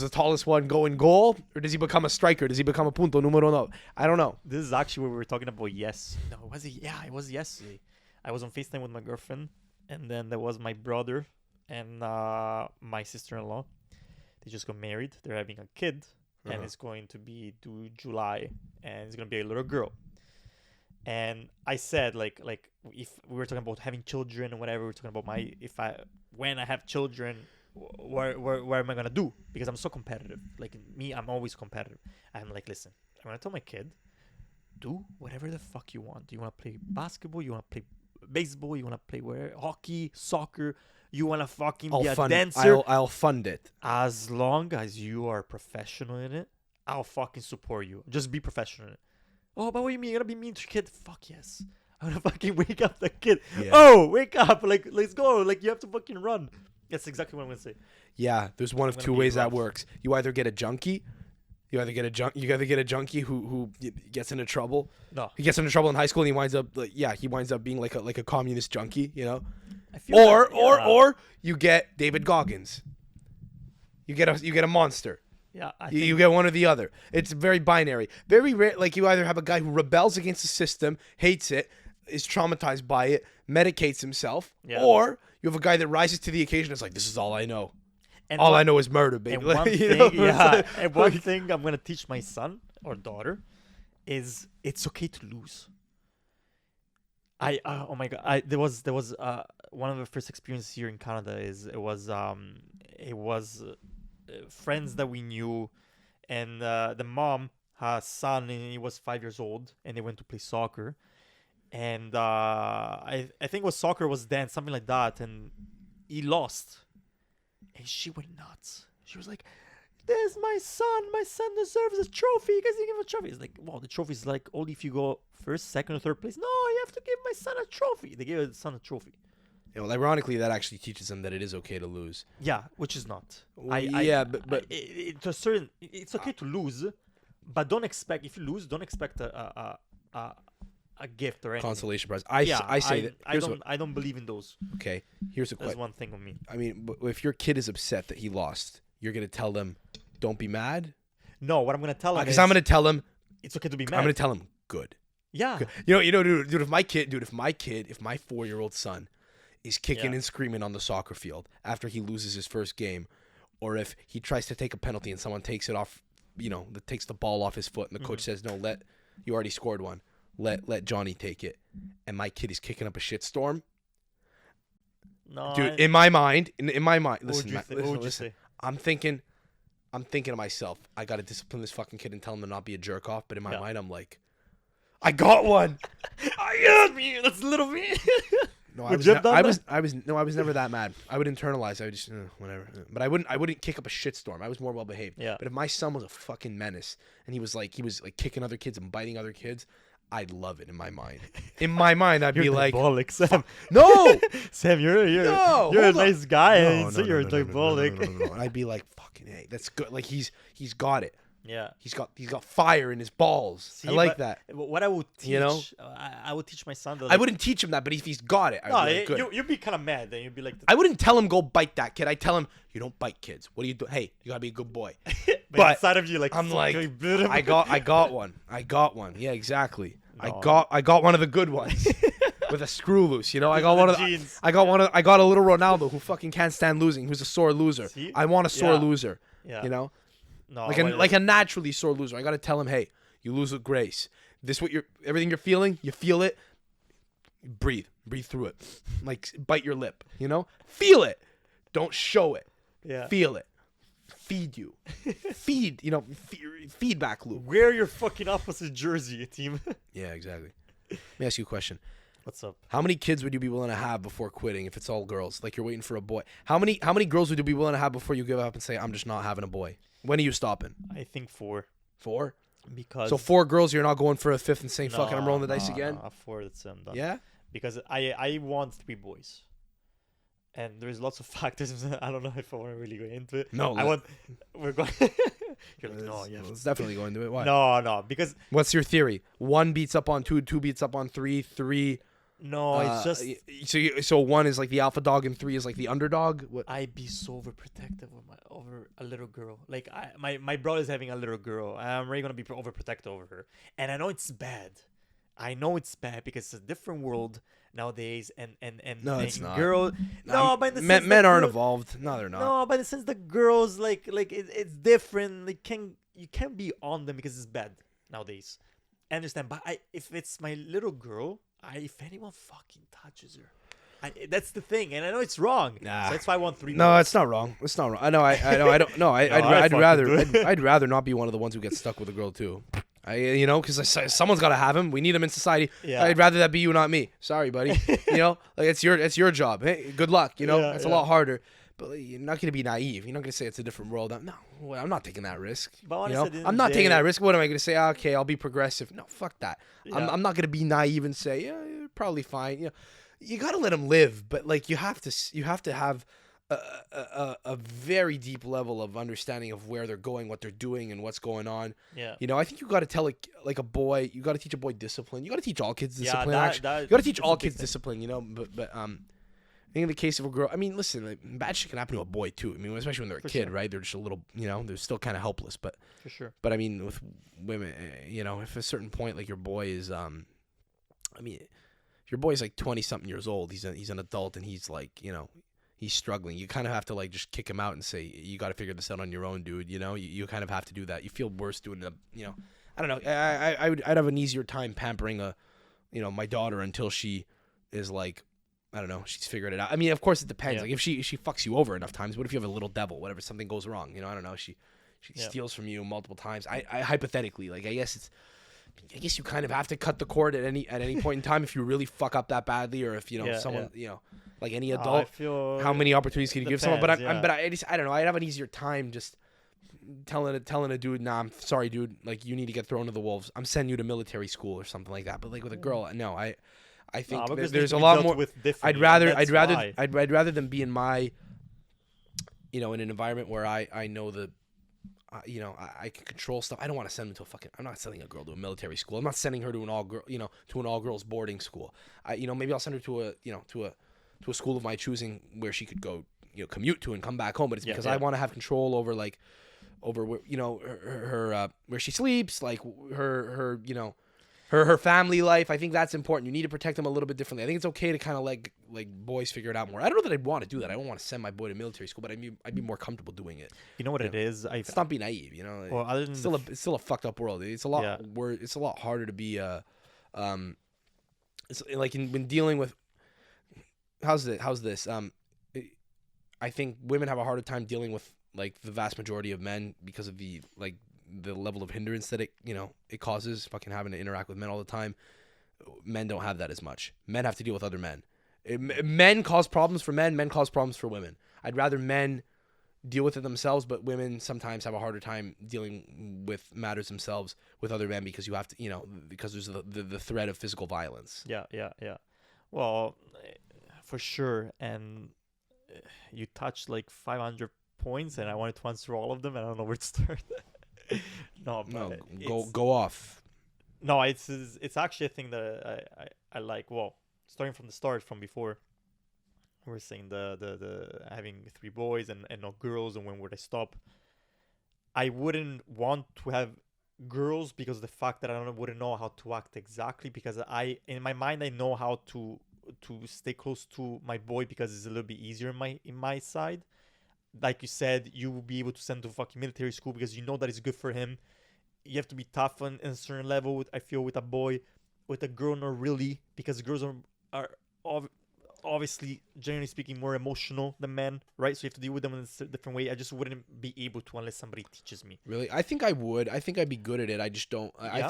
the tallest one go in goal, or does he become a striker? Does he become a punto numero no? I don't know. This is actually what we were talking about. No, was it? Yeah, it was yesterday. I was on FaceTime with my girlfriend, and then there was my brother and my sister-in-law. They just got married. They're having a kid, and it's going to be due July, and it's gonna be a little girl. And I said, like if we were talking about having children or whatever, we were talking about when I have children, what am I gonna do? Because I'm so competitive. Like me, I'm always competitive. I'm like, listen, I'm gonna tell my kid, do whatever the fuck you want. You wanna play basketball? You wanna play baseball? You wanna play hockey, soccer? You wanna fucking be a dancer? I'll fund it. As long as you are professional in it, I'll fucking support you. Just be professional in it. Oh, but what do you mean? You're gonna be mean to your kid? Fuck yes. I'm gonna fucking wake up the kid. Yeah. Oh, wake up. Like, let's go. Like, you have to fucking run. That's exactly what I'm gonna say. Yeah, there's one of 2 ways that works. You either get a junkie. You either get a junkie who gets into trouble. No. He gets into trouble in high school and he winds up being like a communist junkie, Or you get David Goggins. You get a monster. Yeah, you get one or the other. It's very binary. Very rare. Like you either have a guy who rebels against the system, hates it, is traumatized by it, medicates himself, or you have a guy that rises to the occasion. It's like, this is all I know. And all I know is murder, baby. And one thing I'm gonna teach my son or daughter is it's okay to lose. Oh my god! There was one of the first experiences here in Canada. It was friends that we knew, and the mom had a son, and he was 5 years old, and they went to play soccer, and I think it was soccer, was dance, something like that, and he lost, and she went nuts. She was like, "This is my son deserves a trophy. You guys didn't give him a trophy." It's like, wow, the trophy is like only if you go first, second, or third place. No, you have to give my son a trophy. They gave his son a trophy. Well, ironically, that actually teaches them that it is okay to lose. Yeah, which is not. But to a certain, it's okay to lose, but don't expect, if you lose, don't expect a gift or anything. Consolation prize. I don't believe in those. Okay, here's a question. That's one thing on me. I mean, if your kid is upset that he lost, you're gonna tell them, "Don't be mad." No, what I'm gonna tell him because I'm gonna tell him it's okay to be mad. I'm gonna tell him good. Yeah. Good. Dude, if my 4-year-old son is kicking and screaming on the soccer field after he loses his first game, or if he tries to take a penalty and someone takes it off, takes the ball off his foot, and the coach says, "No, you already scored one. Let Johnny take it," and my kid is kicking up a shitstorm. No, dude, in my mind, listen, I'm thinking, I'm thinking to myself, I gotta discipline this fucking kid and tell him to not be a jerk off. But in my mind, I'm like, I got one. That's me. That's little me. No, I was never that mad. I would internalize. I would just whatever. But I wouldn't kick up a shitstorm. I was more well behaved. Yeah. But if my son was a fucking menace and he was like kicking other kids and biting other kids, I'd love it in my mind. In my mind, I'd be like, diabolic, Sam. No, Sam, you're a nice guy. And you're diabolic. No. And I'd be like, fucking hey, that's good. Like he's got it. Yeah, he's got fire in his balls. See, I like that. What I would teach, You know? I would teach my son. I wouldn't teach him that, but if he's got it, I'd be like, good. You'd be kind of mad. Then you'd be like, I wouldn't tell him go bite that kid. I tell him you don't bite kids. What do you do? Hey, you gotta be a good boy. but inside of you, like, I'm like, I got one. Yeah, exactly. No. I got one of the good ones with a screw loose. You know, I got I got a little Ronaldo who fucking can't stand losing. Who's a sore loser. See? I want a sore loser. Yeah. You know. No, like a naturally sore loser. I gotta tell him, hey, you lose with grace. This everything you're feeling, you feel it. Breathe through it. Like bite your lip, you know? Feel it. Don't show it. Yeah. Feel it. Feed you. Feed, feedback loop. Wear your fucking opposite jersey, team. Yeah, exactly. Let me ask you a question. What's up? How many kids would you be willing to have before quitting if it's all girls? Like you're waiting for a boy. How many girls would you be willing to have before you give up and say, I'm just not having a boy? When are you stopping? I think 4. 4? Because so 4 girls, you're not going for a 5th and saying, fuck it, I'm rolling the dice again? No, 4, that's done. Yeah? Because I want 3 boys. And there's lots of factors. I don't know if I want to really go into it. No. We're going... You're like, no, yeah. Let's definitely go into it. Why? No, because... What's your theory? 1 beats up on 2, 2 beats up on 3, 3... No, it's just... So 1 is like the alpha dog and 3 is like the underdog? What? I'd be so overprotective over a little girl. Like, my brother's having a little girl. I'm really going to be overprotective over her. And I know it's bad. I know it's bad because it's a different world nowadays. And No, it's not. Girl, no, but in the sense men aren't evolved. No, they're not. No, but in the sense the girls, it's different. You can't be on them because it's bad nowadays. I understand. But if it's my little girl... if anyone fucking touches her, that's the thing, and I know it's wrong. Nah. So that's why I want 3. No, boys. it's not wrong. It's not wrong. I know. I don't. No, I'd rather not be one of the ones who gets stuck with a girl too. Because someone's got to have him. We need him in society. Yeah. I'd rather that be you, not me. Sorry, buddy. Like it's your job. Hey, good luck. It's a lot harder. But you're not going to be naive. You're not going to say it's a different world. No, I'm not taking that risk. But I'm not taking that risk. What am I going to say? Okay, I'll be progressive. No, fuck that. Yeah. I'm not going to be naive and say, yeah, you're probably fine. You got to let them live. But like you have to have a very deep level of understanding of where they're going, what they're doing, and what's going on. Yeah. I think you got to tell like a boy. You got to teach a boy discipline. You got to teach all kids discipline. Yeah, actually, you got to teach all kids discipline. But I think in the case of a girl, I mean, listen, like, bad shit can happen to a boy too. I mean, especially when they're a kid, right? They're just a little, they're still kind of helpless. But for sure. But I mean, with women, if at a certain point, like your boy is, if your boy's like 20-something years old, he's an adult and he's like, he's struggling. You kind of have to like just kick him out and say, you got to figure this out on your own, dude. You kind of have to do that. You feel worse doing the, I don't know. I'd have an easier time pampering my daughter until she is like, I don't know, she's figured it out. I mean, of course it depends. Yeah. Like if she fucks you over enough times, what if you have a little devil, whatever, something goes wrong, I don't know, she steals from you multiple times. I hypothetically, like I guess you kind of have to cut the cord at any point in time if you really fuck up that badly, or if someone like any adult, how many opportunities can you give someone? But I don't know, I'd have an easier time just telling a dude, nah, I'm sorry, dude, like you need to get thrown to the wolves. I'm sending you to military school or something like that. But like with a girl, no, I think there's a lot more. I'd rather than be in my, in an environment where I know I can control stuff. I don't want to send them to I'm not sending a girl to a military school. I'm not sending her to an all girls boarding school. Maybe I'll send her to a school of my choosing where she could go, commute to and come back home. But it's because I want to have control over her where she sleeps, like her family life. I think that's important. You need to protect them a little bit differently. I think it's okay to kind of like boys figure it out more. I don't know that I'd want to do that. I don't want to send my boy to military school, but I'd be more comfortable doing it. You know what it is? It's not be naive. Well, other than it's still a fucked up world. It's a lot. It's a lot harder to be. It's like when dealing with. How's this? I think women have a harder time dealing with like the vast majority of men, because of the level of hindrance that it causes, fucking having to interact with men all the time. Men don't have that as much. Men have to deal with other men. Men cause problems for men. Men cause problems for women. I'd rather men deal with it themselves, but women sometimes have a harder time dealing with matters themselves with other men because you have to, because there's the threat of physical violence. Yeah. Well, for sure. And you touched like 500 points, and I wanted to answer all of them, and I don't know where to start. Go off. No, it's actually a thing that I like. Well, starting from the start, from before, we were saying the having 3 boys and no girls, and when would I stop? I wouldn't want to have girls because of the fact that I wouldn't know how to act exactly, because in my mind I know how to stay close to my boy because it's a little bit easier in my side. Like you said, you will be able to send to fucking military school because you know that it's good for him. You have to be tough on a certain level, I feel, with a boy. With a girl, not really, because girls are obviously, generally speaking, more emotional than men, right? So you have to deal with them in a different way. I just wouldn't be able to unless somebody teaches me. Really? I think I would. I think I'd be good at it. I just don't. I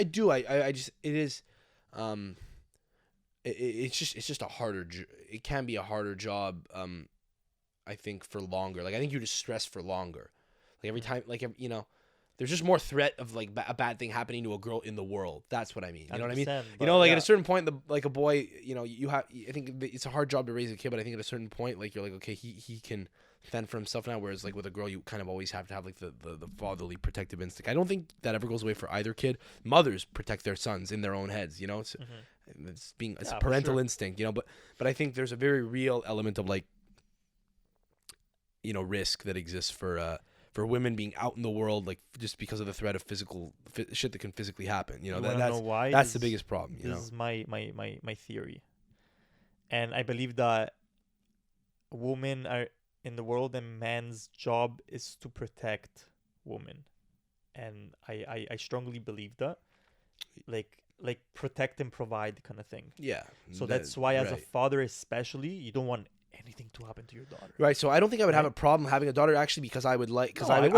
do. I just, it is, it's just a harder, it can be a harder job, I think, for longer. Like, I think you're just stressed for longer. Like, every time, there's just more threat of like a bad thing happening to a girl in the world. That's what I mean. You know what I mean? At a certain point, like a boy, I think it's a hard job to raise a kid, but I think at a certain point, like, you're like, okay, he can fend for himself now. Whereas like with a girl, you kind of always have to have like the fatherly protective instinct. I don't think that ever goes away for either kid. Mothers protect their sons in their own heads. It's a parental instinct. But I think there's a very real element of like, risk that exists for women being out in the world, like, just because of the threat of physical shit that can physically happen. That's the biggest problem. This is my theory, and I believe that women are in the world, and man's job is to protect women, and I strongly believe that, like protect and provide kind of thing. Yeah. So that's why, as a father, especially, you don't want anything to happen to your daughter. Right. So I don't think I would have a problem having a daughter, actually, because I would like, because I would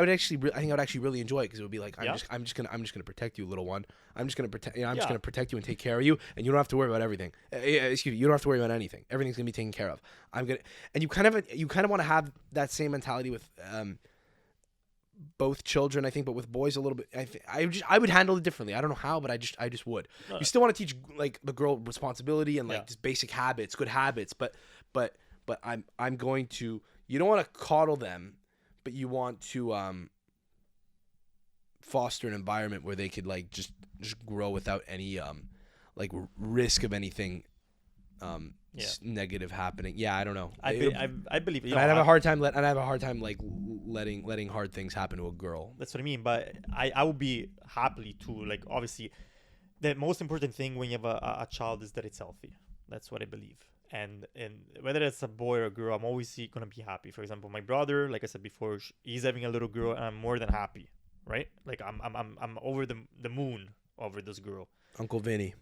actually really enjoy it, because it would be like, I'm just gonna protect you, little one. I'm just gonna protect you and take care of you, and you don't have to worry about everything. Excuse me, you don't have to worry about anything. Everything's gonna be taken care of. And you kind of want to have that same mentality with both children, I think, but with boys a little bit. I would handle it differently. I don't know how, but I just would. You still want to teach like the girl responsibility and like just basic habits, good habits, but I'm going to. You don't want to coddle them, but you want to foster an environment where they could like just grow without any like risk of anything negative happening. I don't know. I believe it. I have a hard time like letting hard things happen to a girl. That's what I mean. But I would be happily to, like, obviously the most important thing when you have a child is that it's healthy. That's what I believe. And whether it's a boy or a girl, I'm always gonna be happy. For example, my brother, like I said before, he's having a little girl, and I'm more than happy. Right? Like I'm over the moon over this girl. Uncle Vinny.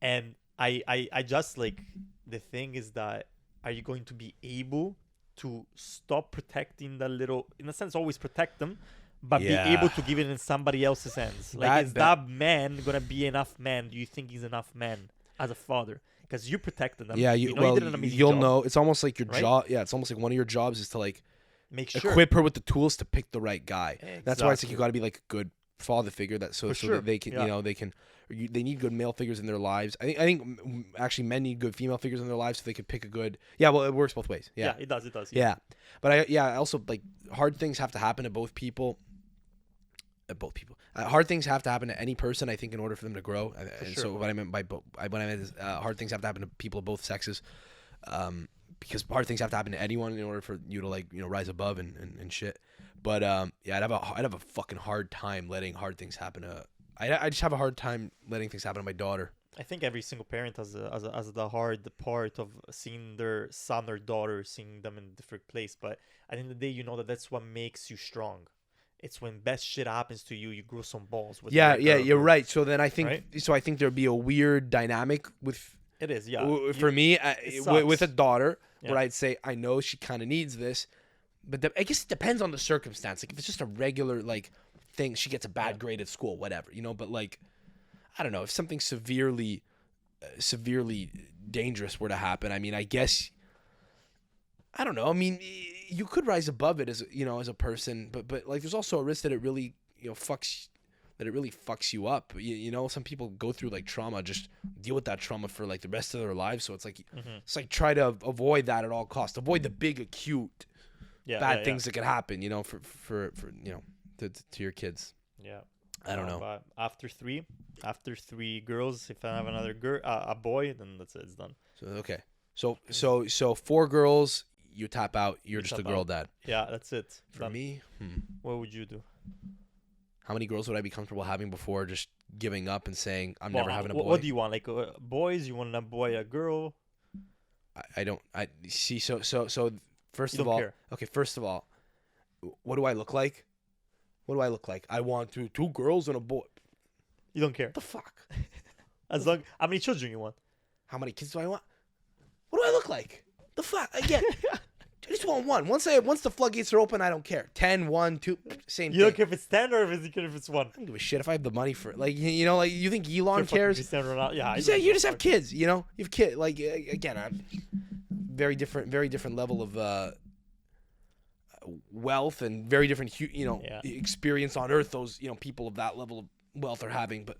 And I just, like, the thing is that, are you going to be able to stop protecting the little, in a sense, always protect them, but be able to give it in somebody else's hands? Like, is that man gonna be enough man? Do you think he's enough man as a father? Because you protected them. Yeah, you'll know. It's almost like your job. Yeah, it's almost like one of your jobs is to like make sure equip her with the tools to pick the right guy. Exactly. That's why it's like you got to be like a good father figure that that they can they need good male figures in their lives. I think actually men need good female figures in their lives so they can pick a good. Yeah, well, it works both ways. Yeah, it does. Yeah, but I also, like, hard things have to happen to both people. Hard things have to happen to any person, I think, in order for them to grow. So what I meant is hard things have to happen to people of both sexes, because hard things have to happen to anyone in order for you to, like, rise above and shit. But I'd have a fucking hard time letting hard things happen to. I just have a hard time letting things happen to my daughter. I think every single parent has the hard part of seeing their son or daughter, seeing them in a different place. But at the end of the day, you know that's what makes you strong. It's when best shit happens to you, you grow some balls. You're right. So then I think I think there'd be a weird dynamic with. It is, yeah. For me, with a daughter, where I'd say, I know she kind of needs this, but I guess it depends on the circumstance. Like if it's just a regular like thing, she gets a bad grade at school, whatever, you know. But like, I don't know, if something severely dangerous were to happen, I mean, I guess, I don't know. I mean, you could rise above it as as a person, but like there's also a risk that it really fucks you up. You know, some people go through like trauma, just deal with that trauma for like the rest of their lives. So it's like try to avoid that at all costs. Avoid the big acute bad things that could happen. You know, for to your kids. Yeah, I don't know. But after three girls, if I have another a boy, then that's it. It's done. So okay, so 4 girls, you tap out. You're just a girl dad. Yeah, that's it. For me, what would you do? How many girls would I be comfortable having before just giving up and saying I'm never having a boy? What do you want? Like boys? You want a boy, a girl? I don't. I see. So first of all, okay. First of all, what do I look like? What do I look like? I want two girls and a boy. You don't care. What the fuck? How many children you want? How many kids do I want? What do I look like? The fuck again? I just want one. Once the floodgates are open, I don't care. 10, 1, 2, same thing. You don't care if it's 10 or if it's 1. I don't give a shit if I have the money for it. Like like you think Elon cares? Yeah, you just have kids. You know, you have kids. Like again, I'm very different level of wealth and very different experience on earth. Those people of that level of wealth are having, but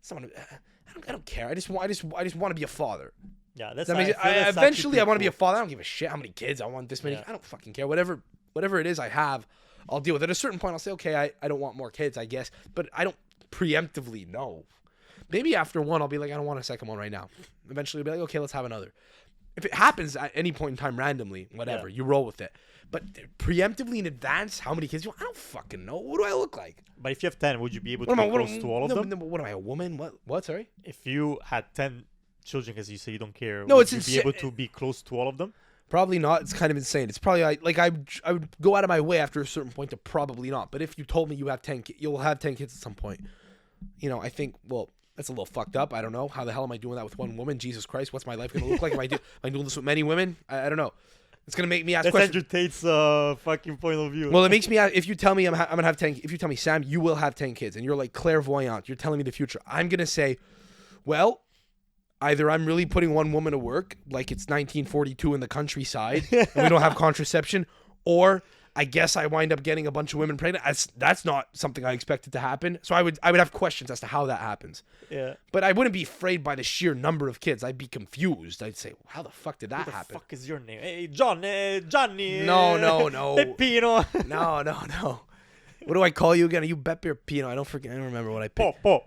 someone I don't care. I just want to be a father. Yeah, that's eventually I want to be a father. I don't give a shit how many kids I want. This many. I don't fucking care. Whatever it is I have, I'll deal with it. At a certain point, I'll say, okay, I don't want more kids, I guess, but I don't preemptively know. Maybe after one, I'll be like, I don't want a second one right now. Eventually, I'll be like, okay, let's have another. If it happens at any point in time randomly, whatever, you roll with it. But preemptively in advance, how many kids you want? I don't fucking know. What do I look like? But if you have 10, would you be able to be close to all of them? What am I, a woman? What? Sorry? If you had 10 children, because you say you don't care, no, would you be able to be close to all of them? Probably not. It's kind of insane. It's probably like I would go out of my way after a certain point to probably not. But if you told me you have 10, you'll have 10 kids at some point. I think, well, that's a little fucked up. I don't know. How the hell am I doing that with one woman? Jesus Christ, what's my life going to look like? Am I doing this with many women? I don't know. It's going to make me ask questions. That's Andrew Tate's fucking point of view. Well, it makes me ask, if you tell me I'm going to have 10, if you tell me, Sam, you will have 10 kids, and you're like clairvoyant, you're telling me the future, I'm going to say, well, either I'm really putting one woman to work, like it's 1942 in the countryside, and we don't have contraception, or I guess I wind up getting a bunch of women pregnant. That's not something I expected to happen. So I would have questions as to how that happens. Yeah. But I wouldn't be afraid by the sheer number of kids. I'd be confused. I'd say, how the fuck did that happen? What the fuck is your name? Hey, John, Johnny. No. Peppino. No. What do I call you again? Are you Beppe or Pino? I don't remember what I picked. Po.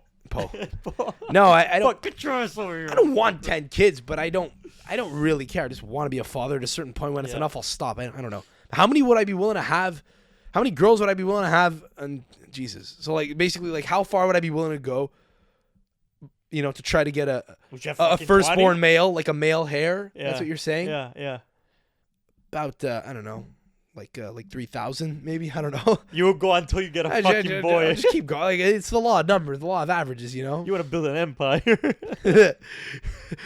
No, I don't. Get your ass over here. I don't want 10 kids, but I don't really care. I just want to be a father. At a certain point, when it's enough, I'll stop. I don't know. How many would I be willing to have? How many girls would I be willing to have? And Jesus. So like basically, like how far would I be willing to go? To try to get a firstborn male, like a male heir. Yeah. That's what you're saying. Yeah. About I don't know. Like 3,000 maybe, I don't know. You will go until you get a fucking boy. I just keep going. Like, it's the law of numbers, the law of averages, You want to build an empire.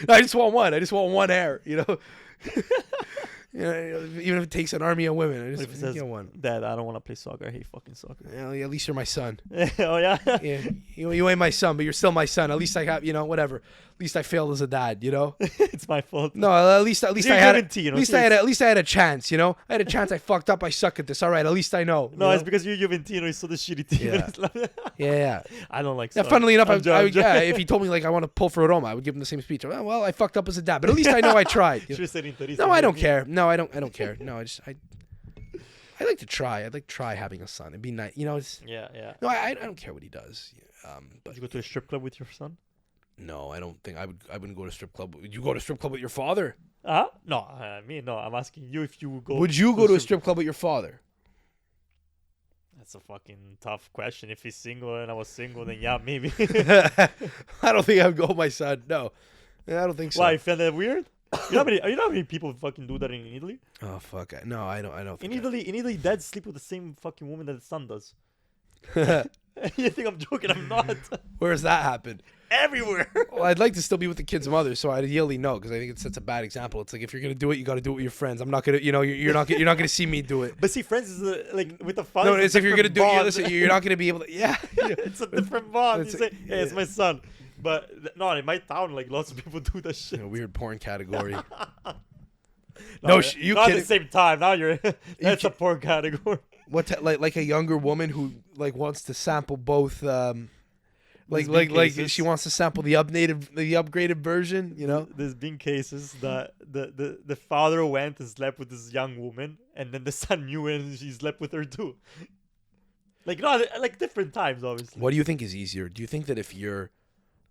I just want one. I just want one heir, even if it takes an army of women, I just one. Dad, I don't want to play soccer. I hate fucking soccer. At least you're my son. Oh yeah. Yeah, you ain't my son, but you're still my son. At least I have, whatever. At least I failed as a dad. It's my fault. No, at least I had at least I had a chance. I had a chance. I fucked up. I suck at this. All right, at least I know. No, it's because you're Juventino. He's so the shitty team. Yeah. I don't like soccer. Funnily enough, if he told me like I want to pull for Roma, I would give him the same speech. Well, I fucked up as a dad, but at least I know I tried. No, I don't care. No, I don't care. No, I like to try. I'd like to try having a son. It'd be nice. Yeah. No, I don't care what he does. But would you go to a strip club with your son? No, I don't think I would. I wouldn't go to a strip club. Would you go to a strip club with your father? No, no. I'm asking you if you would go. Would you go to a strip club with your father? That's a fucking tough question. If he's single and I was single, then yeah, maybe. I don't think I would go with my son. No, I don't think so. Why? You find that weird? You know how many people fucking do that in Italy? Oh fuck! No, I don't. Think in Italy, dads sleep with the same fucking woman that the son does. You think I'm joking? I'm not. Where has that happened? everywhere. Well, I'd like to still be with the kid's mother, so ideally no, because I think it sets a bad example. It's like if you're gonna do it, you got to do it with your friends. I'm not gonna, you're not gonna see me do it. But see, friends is like with the father. No, it's if you're gonna do it. Listen, you're not gonna be able to. Yeah, It's a different bond. You It's say, "Hey, it's my son." But no, in my town, like lots of people do that shit. weird porn category. No, you not at kidding? the same time. Now you're that's a poor category. Like a younger woman who like wants to sample both. Like cases. she wants to sample the upgraded version. There's been cases that the father went and slept with this young woman, and then the son knew it and she slept with her too. Like no, like different times, obviously. What do you think is easier? Do you think that if you're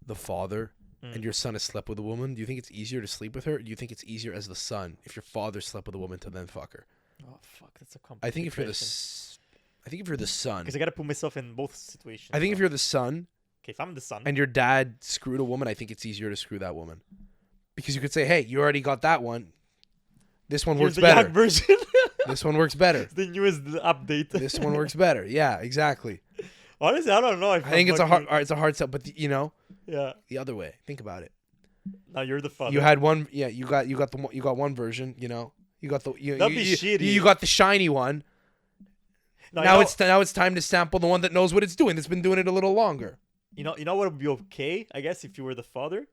the father and your son has slept with a woman, do you think it's easier to sleep with her? Or do you think it's easier as the son if your father slept with a woman to then fuck her? Oh fuck, that's a complicated I think if you're the son, because I gotta put myself in both situations. I think if you're the son, okay, if I'm the son and your dad screwed a woman, I think it's easier to screw that woman because you could say, "Hey, you already got that one. This one works here's the better. young version. This one works better. The newest update. This one works better." Yeah, exactly. Honestly, I don't know. If I think it's a hard sell, but yeah. the other way. Think about it. Now you're the father. You had one. Yeah, you got one version. You got the That'd be shitty. You got the shiny one. No, Now it's time to sample the one that knows what it's doing. That's been doing it a little longer. You know what would be okay, I guess, if you were the father,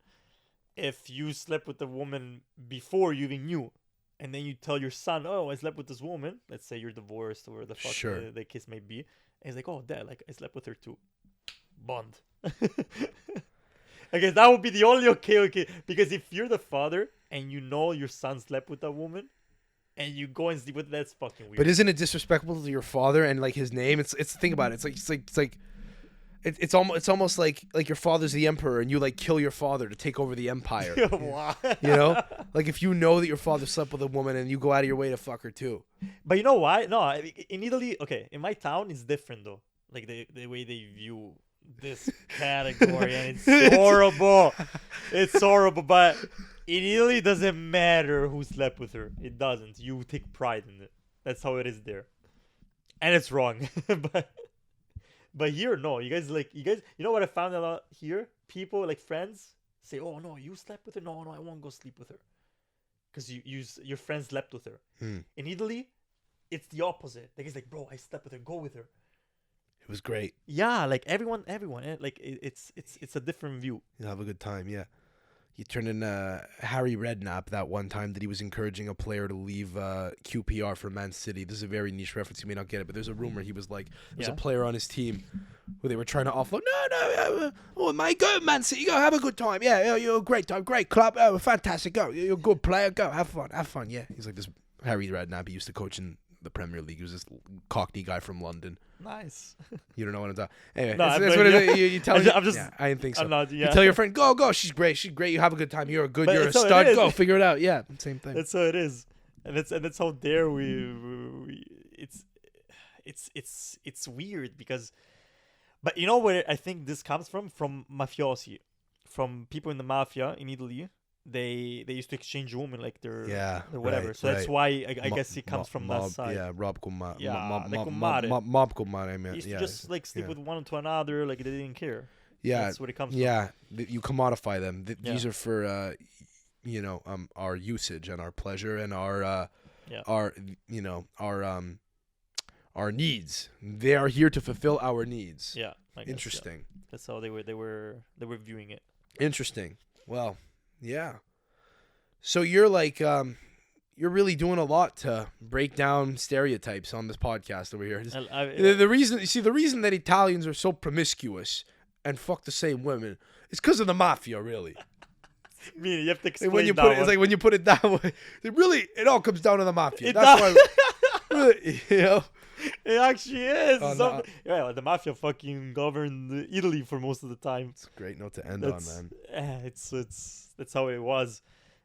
if you slept with the woman before you even knew, and then you tell your son, "Oh, I slept with this woman." Let's say you're divorced or the fuck Sure. the case may be, and he's like, "Oh, dad, like I slept with her too." Bond. I guess that would be the only okay, because if you're the father and you know your son slept with that woman, and you go and sleep with that's fucking weird. But isn't it disrespectful to your father and like his name? It's think about it. It's almost like your father's the emperor and you like kill your father to take over the empire. Wow. Like if you know that your father slept with a woman and you go out of your way to fuck her too. But you know why? No, in Italy, okay, in my town it's different though. Like the way they view this category, and it's horrible. It's horrible, but in Italy it doesn't matter who slept with her. It doesn't. You take pride in it. That's how it is there. And it's wrong. But here, no. You guys, you know what I found a lot here? People, like friends, say, "Oh, no, you slept with her? No, I won't go sleep with her." Because your friend slept with her. In Italy, it's the opposite. The guy's like, "Bro, I slept with her. Go with her." It was great. Yeah, like everyone, like it's a different view. You'll have a good time, yeah. He turned in Harry Redknapp that one time that he was encouraging a player to leave QPR for Man City. This is a very niche reference. You may not get it, but there's a rumor he was like, there's a player on his team who they were trying to offload. No, mate, go Man City. Go have a good time. Yeah, you're a great time. Great club. Oh, fantastic. Go. You're a good player. Go. Have fun. Yeah. He's like this Harry Redknapp. He used to coach in the Premier League. He was this Cockney guy from London. Nice. You don't know what I'm talking. Anyway, No, that's what it is. You tell me. I'm just. Yeah, I didn't think so. I'm not, You tell your friend, go. She's great. You have a good time. You're a But you're a so it stud. is. Go figure it out. Yeah, same thing. That's how it is, and that's how dare we it's weird because, but you know where I think this comes from mafiosi, from people in the mafia in Italy. They used to exchange women like their whatever. Right, so that's why I guess it comes from that side. Yeah, Rob Kumar. Yeah, Mob Kumar. I mean, They used to just like sleep with one to another, like they didn't care. Yeah, that's what it comes from. Yeah, you commodify them. These are for our usage and our pleasure and our needs. They are here to fulfill our needs. Yeah, I guess, interesting. Yeah. That's how they were viewing it. Interesting. Well, yeah. So you're like you're really doing a lot to break down stereotypes on this podcast over here. The reason that Italians are so promiscuous and fuck the same women is because of the mafia, really. I mean, you have to explain it's like when you put it that way, it all comes down to the mafia. That's why, really, It actually is. No. Yeah, the mafia fucking governed Italy for most of the time. It's a great note to end on, man. That's how it was.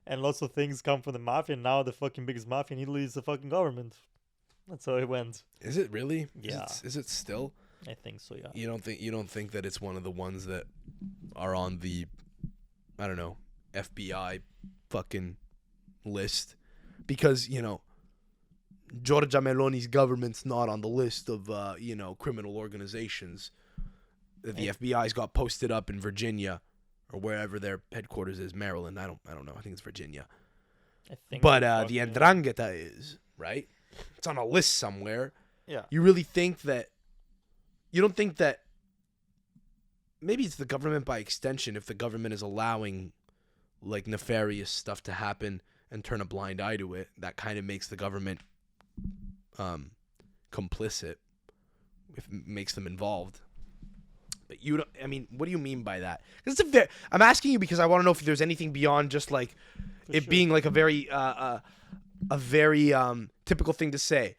And lots of things come from the mafia. And now the fucking biggest mafia in Italy is the fucking government. That's how it went. Is it really? Yeah. Is it still? I think so, yeah. You don't think that it's one of the ones that are on the, I don't know, FBI fucking list? Because, Giorgia Meloni's government's not on the list of, criminal organizations that the FBI's got posted up in Virginia or wherever their headquarters is, Maryland. I don't know. I think it's Virginia. I think. But the Ndrangheta is, right? It's on a list somewhere. Yeah. You really think that? You don't think that? Maybe it's the government by extension. If the government is allowing, like, nefarious stuff to happen and turn a blind eye to it, that kind of makes the government complicit. If it makes them involved. But you don't. I mean, what do you mean by that? Because I'm asking you because I want to know if there's anything beyond just like it being like a very typical thing to say.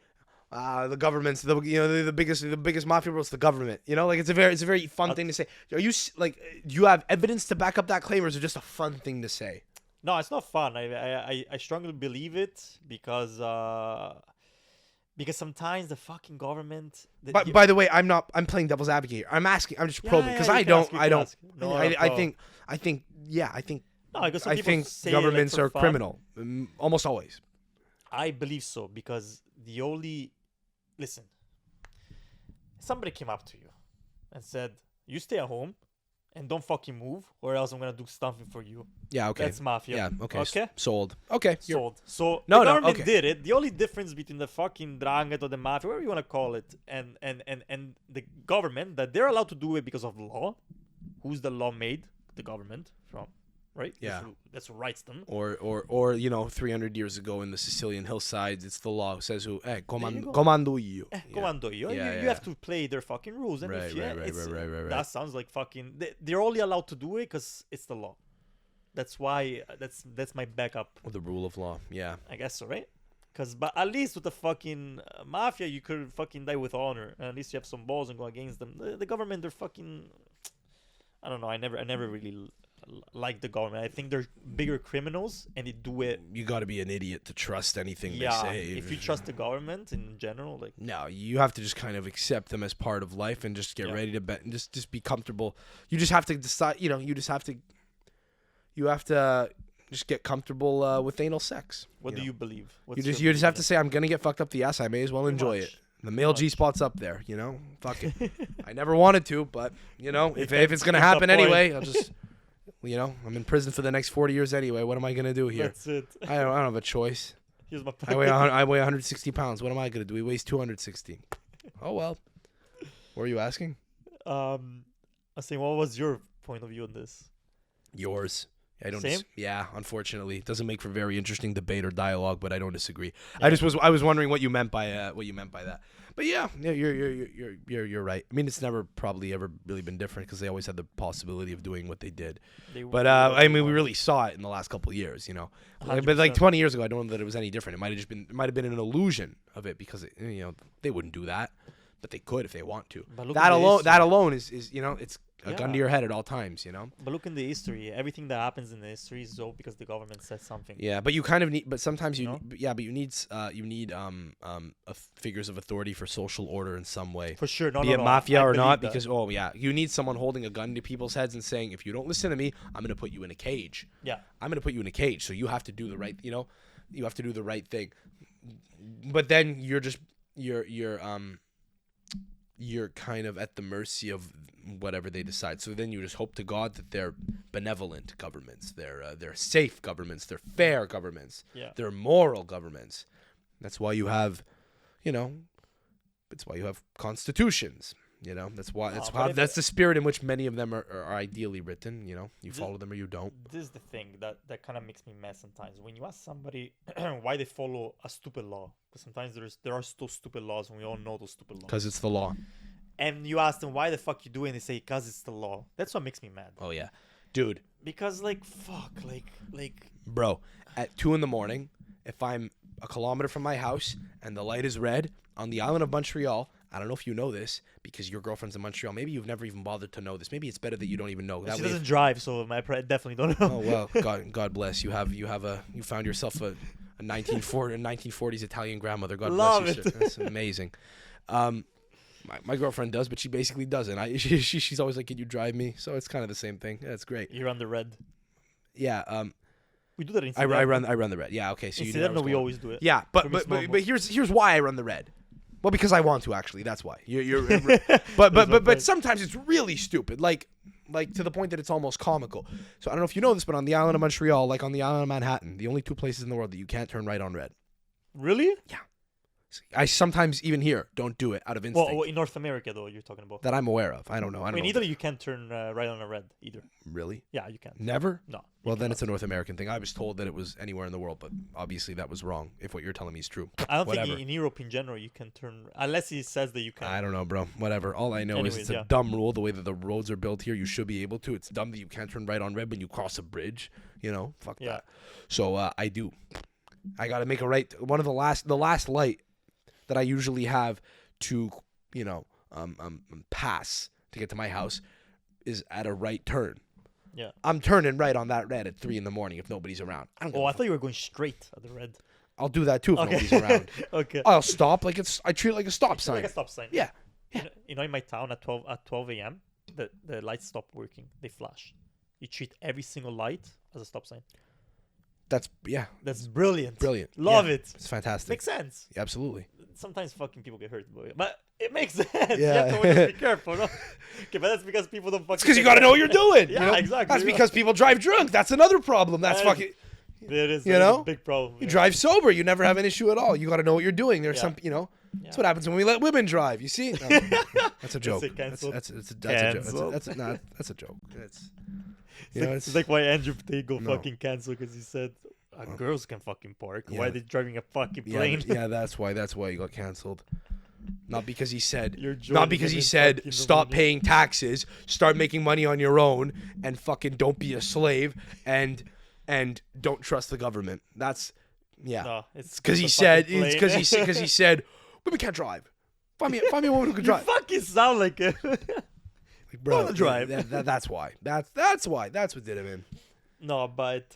The government's the biggest mafia bros, the government. You know, like it's a very fun thing to say. Are you like, do you have evidence to back up that claim, or is it just a fun thing to say? No, it's not fun. I strongly believe it because sometimes the fucking government. By the way, I'm playing devil's advocate here. I'm asking. I'm just probing because I think governments are criminal, almost always. I believe so because listen, somebody came up to you and said, "You stay at home and don't fucking move, or else I'm gonna do something for you." Yeah, okay. That's mafia. Yeah, okay. Okay. Sold. Okay. Sold. So the government did it. The only difference between the fucking Ndrangheta or the mafia, whatever you want to call it, and the government, that they're allowed to do it because of law. Who's the law made? The government from, right? Yeah. That's who writes them. Or 300 years ago in the Sicilian hillsides, it's the law who says who, comando io. Comando io. Yeah, you have to play their fucking rules. And right. That sounds like fucking. They're only allowed to do it because it's the law. That's why. That's my backup. With the rule of law, yeah. I guess so, right? But at least with the fucking mafia, you could fucking die with honor. And at least you have some balls and go against them. The government, they're fucking. I don't know. I never really like the government. I think they're bigger criminals, and they do it. You got to be an idiot to trust anything they say. If you trust the government in general, like no, you have to just kind of accept them as part of life and just get ready to bet and just be comfortable. You just have to decide. You have to just get comfortable with anal sex. What do you believe? You just have to say, I'm gonna get fucked up the ass. I may as well enjoy it. The male G spot's up there, you know. Fuck it. I never wanted to, but if it's gonna happen anyway, I'll just, I'm in prison for the next 40 years anyway. What am I gonna do here? That's it. I don't have a choice. Here's my I weigh 160 pounds. What am I gonna do? He weighs 260. Oh well. What were you asking? I was saying, what was your point of view on this? Yours. I don't. Same? Yeah, unfortunately, it doesn't make for very interesting debate or dialogue, but I don't disagree. Yeah. I was wondering what you meant by that. But yeah, you're right. I mean, it's never probably ever really been different because they always had the possibility of doing what they did. But I mean, we really saw it in the last couple of years, 100%. But like 20 years ago, I don't know that it was any different. It might have been an illusion of it because they wouldn't do that, but they could if they want to. That alone is it's a gun to your head at all times, But look in the history. Everything that happens in the history is all because the government said something. Yeah, but you kind of need. But sometimes you need figures of authority for social order in some way. For sure, be it mafia or not, because you need someone holding a gun to people's heads and saying, if you don't listen to me, I'm gonna put you in a cage. Yeah, I'm gonna put you in a cage. So you have to do the right. You have to do the right thing. But then you're kind of at the mercy of whatever they decide. So then you just hope to God that they're benevolent governments, they're safe governments, they're fair governments, they're moral governments. That's why you have, it's why you have constitutions. That's the spirit in which many of them are ideally written. You follow them or you don't. This is the thing that kind of makes me mad sometimes. When you ask somebody why they follow a stupid law, because sometimes there are still stupid laws, and we all know those stupid laws. Because it's the law. And you ask them why the fuck you do it, and they say because it's the law. That's what makes me mad. Oh yeah, dude. Because fuck, bro, at 2 a.m, if I'm a kilometer from my house and the light is red on the island of Montreal. I don't know if you know this because your girlfriend's in Montreal. Maybe you've never even bothered to know this. Maybe it's better that you don't even know. She doesn't drive, so I definitely don't know. Oh well, God bless you. You found yourself a 1940s Italian grandmother. God bless you. Sir. That's amazing. My girlfriend does, but she basically doesn't. She's always like, "Can you drive me?" So it's kind of the same thing. Yeah, it's great. You run the red. Yeah. We do that in I run the red. Yeah. Okay. So we always do it. Yeah, but here's why I run the red. Well, because I want to actually. That's why. But sometimes it's really stupid. Like, like to the point that it's almost comical. So I don't know if you know this, but on the island of Montreal, like on the island of Manhattan, the only two places in the world that you can't turn right on red. Really? Yeah. I sometimes even hear, don't do it out of instinct. Well, in North America, though, you're talking about. That I'm aware of. I don't know. I don't in know. Italy, you can't turn right on a red either. Really? Yeah, you can't. Never? No. Well, then it's a North American thing. I was told that it was anywhere in the world, but obviously that was wrong, if what you're telling me is true. I don't Whatever. think in Europe in general you can turn, unless he says that you can. I don't know, bro. Whatever. All I know is it's a dumb rule. The way that the roads are built here, you should be able to. It's dumb that you can't turn right on red when you cross a bridge. You know? Fuck that. So I do. I got to make a right. One of the last light that I usually have to, pass to get to my house is at a right turn. Yeah. I'm turning right on that red at 3 a.m. if nobody's around. I thought you were going straight at the red. I'll do that too if nobody's around. Okay. I'll stop I treat it like a stop sign. Like a stop sign. Yeah. You know, in my town at 12 a.m., the lights stop working. They flash. You treat every single light as a stop sign. That's brilliant. Brilliant. Love it. It's fantastic. Makes sense. Yeah, absolutely. Sometimes fucking people get hurt, but it makes sense. Yeah. You have to always be careful, no? Okay, but that's because people don't fucking. It's because you got to know what you're doing. Yeah, exactly. That's because people drive drunk. That's another problem. That's fucking. There is a big problem. You drive sober, you never have an issue at all. You got to know what you're doing. There's some, that's what happens when we let women drive. You see? No, that's a joke. That's a joke. That's a joke. It's like why Andrew Tate got fucking canceled because he said girls can fucking park. Why are they driving a fucking plane? Yeah, that's why he got canceled. Not because he said fucking stop paying taxes, start making money on your own, and fucking don't be a slave and don't trust the government. That's No, it's because he said women can't drive. Find me a woman who can drive. You fucking sound like it. Like, bro, drive. That's why. That's why. That's what did him in. No, but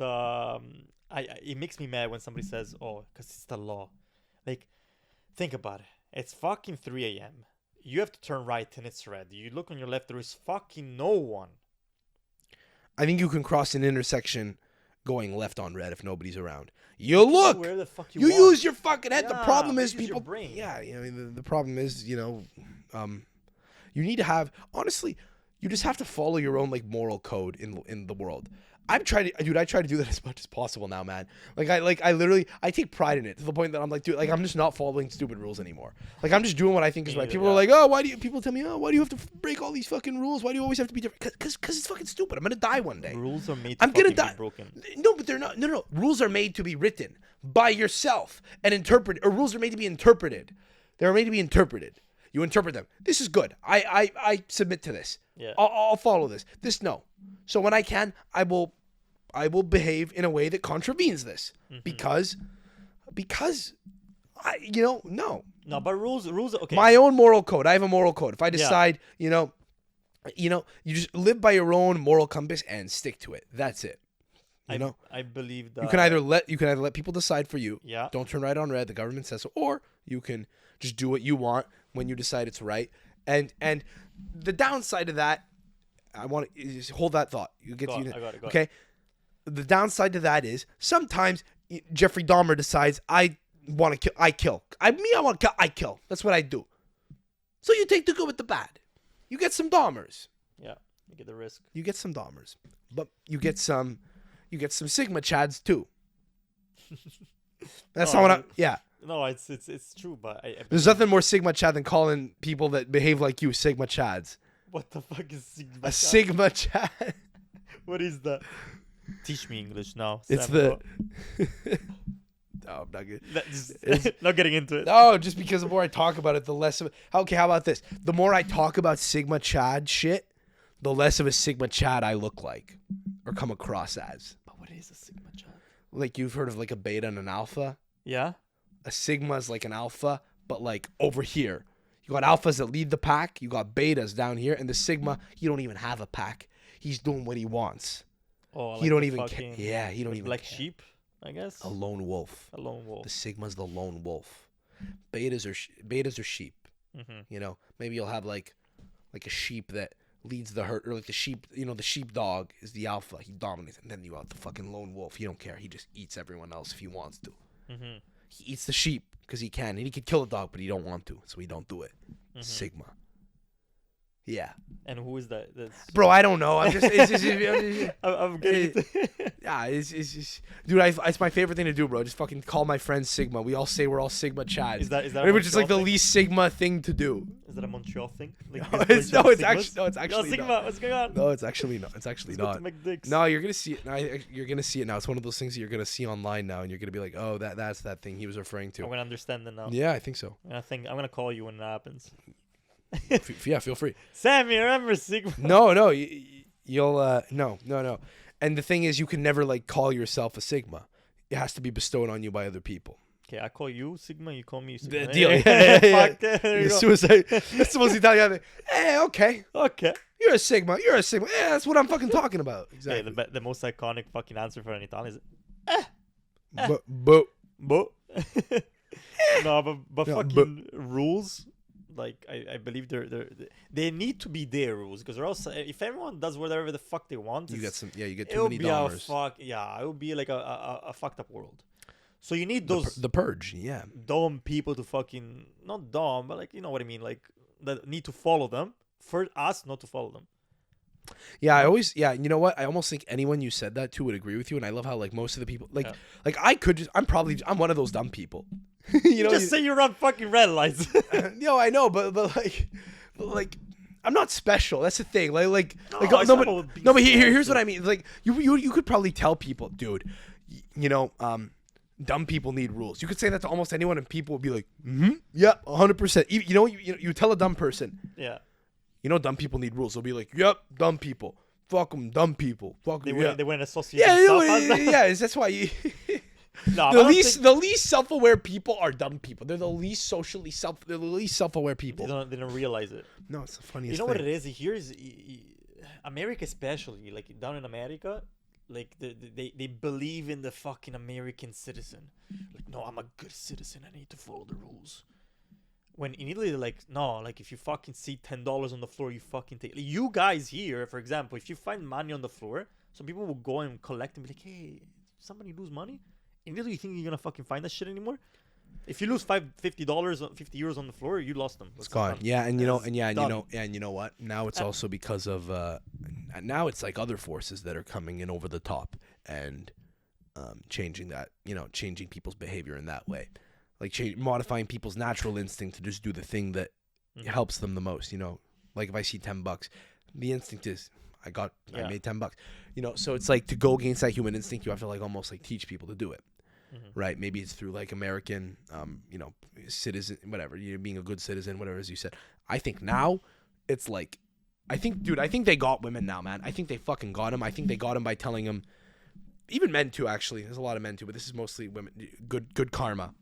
it makes me mad when somebody says, "Oh, because it's the law." Like, think about it. It's fucking 3 a.m. You have to turn right and it's red. You look on your left, there is fucking no one. I think you can cross an intersection going left on red if nobody's around. You look. Where the fuck you use your fucking head. Yeah, the problem is use people. Your brain. Yeah, the problem is you need to have honestly. You just have to follow your own like moral code in the world. I try to do that as much as possible now, man. I take pride in it to the point that I'm like, dude, like I'm just not following stupid rules anymore. Like I'm just doing what I think is right. People are like, people tell me, why do you have to break all these fucking rules? Why do you always have to be different? Because it's fucking stupid. I'm gonna die one day. Rules are made to be broken. No, but they're not. No. Rules are made to be written by yourself and interpreted. Or rules are made to be interpreted. They're made to be interpreted. You interpret them. This is good. I submit to this. Yeah. I'll follow this. This no. So when I can, I will behave in a way that contravenes this because no. No, but rules okay. My own moral code. I have a moral code. If I decide, you just live by your own moral compass and stick to it. That's it. I believe that you can either let people decide for you. Yeah. Don't turn right on red. The government says so, or you can just do what you want when you decide it's right. And the downside of that, I want to just hold that thought. You get I to got it. okay. The downside to that is sometimes Jeffrey Dahmer decides I want to kill. I kill. I want to kill. I kill. That's what I do. So you take the good with the bad. You get some Dahmers. Yeah, you get the risk. You get some Dahmers, but you get some Sigma Chads too. That's not what I. Yeah. No, it's true, but there's nothing more Sigma Chad than calling people that behave like you Sigma Chads. What the fuck is Sigma? A Sigma Chad. What is that? Teach me English now. It's Sam, No, I'm not good. Not getting into it. No, just because the more I talk about it, the less of it. Okay, how about this? The more I talk about Sigma Chad shit, the less of a Sigma Chad I look like or come across as. But what is a Sigma Chad? Like you've heard of like a beta and an alpha? Yeah. A Sigma is like an alpha, but like over here. You got alphas that lead the pack. You got betas down here. And the Sigma, he don't even have a pack. He's doing what he wants. Oh, like he don't even care. Yeah, he don't even like care. Sheep, I guess. A lone wolf. A lone wolf. The Sigma's the lone wolf. Betas are sheep. Mm-hmm. Maybe you'll have like a sheep that leads the herd, or like the sheep. The sheepdog is the alpha. He dominates, and then you got the fucking lone wolf. He don't care. He just eats everyone else if he wants to. Mm-hmm. He eats the sheep because he can, and he could kill a dog, but he don't want to, so he don't do it. Sigma. Yeah. And who is that? That's Bro, I don't know. I'm just. I'm getting it. Yeah, it's dude. It's my favorite thing to do, bro. Just fucking call my friends Sigma. We all say we're all Sigma Chads. Is that a which is like the Montreal thing? least Sigma thing to do. Is that a Montreal thing? Like, No, this it's place actually of no, it's Sigmas? actually Yo, Sigma, not. what's going on? No, it's actually not. It's actually Let's go not. to McDick's. No, you're gonna see it. No, you're gonna see it now. It's one of those things that you're gonna see online now, and you're gonna be like, oh, that's that thing he was referring to. I'm gonna understand it now. Yeah, I think so. And I'm gonna call you when it happens. Yeah, feel free. Sammy, remember Sigma? No, you'll no. And the thing is, you can never like call yourself a Sigma. It has to be bestowed on you by other people. Okay, I call you Sigma. You call me Sigma. Deal. Yeah. Fuck, there you go. Suicide. That's the most Italian thing. Hey, okay. Okay. You're a Sigma. Yeah, that's what I'm fucking talking about. Okay, Exactly. the most iconic fucking answer for an Italian is But "bo." No, but Yeah, fucking rules. Like I believe they need to be their rules, because or else if everyone does whatever the fuck they want, you get too it many would be dollars. it would be like a fucked up world. So you need those The purge. Yeah. dumb people to fucking, not dumb, but like, you know what I mean, like that need to follow them for us not to follow them. Yeah, you know what? I almost think anyone you said that to would agree with you, and I love how like most of the people Yeah. I'm one of those dumb people. You know, Just say you run fucking red lights. I know, but like I'm not special. That's the thing. Like No, it's not about being here's special. what I mean. Like you could probably tell people, dude, you know, dumb people need rules. You could say that to almost anyone, and people would be like, yeah, 100%. You tell a dumb person, Yeah. you know, dumb people need rules. They'll be like, yep, dumb people. Fuck them, dumb people. Fuck They them. wouldn't, Yeah, they wouldn't associate yeah, themselves as that. yeah. That's why you. No, The least self-aware people are dumb people. They're the least self-aware people. they don't realize it. No, it's the funniest. You know what thing. it is? Here's America, especially like down in America, like they believe in the fucking American citizen. Like, no, I'm a good citizen. I need to follow the rules. When in Italy, they're like, no, like if you fucking see $10 on the floor, you fucking take. Like, you guys here, for example, if you find money on the floor, some people will go and collect and be like, hey, somebody lose money? In Italy, you think you're gonna fucking find that shit anymore? If you lose $50, 50 euros on the floor, you lost them. It's gone. done. Yeah, and you Done. know what? Now it's also because of now it's like other forces that are coming in over the top and changing that, changing people's behavior in that way, like modifying people's natural instinct to just do the thing that helps them the most. Like if I see $10, the instinct is I made $10. So it's like to go against that human instinct, you have to like almost like teach people to do it. Right, maybe it's through like American, citizen, whatever. Being a good citizen, whatever as you said. I think now, it's like, I think they got women now, man. I think they fucking got them. I think they got them by telling them, even men too. Actually, there's a lot of men too, but this is mostly women. Good karma.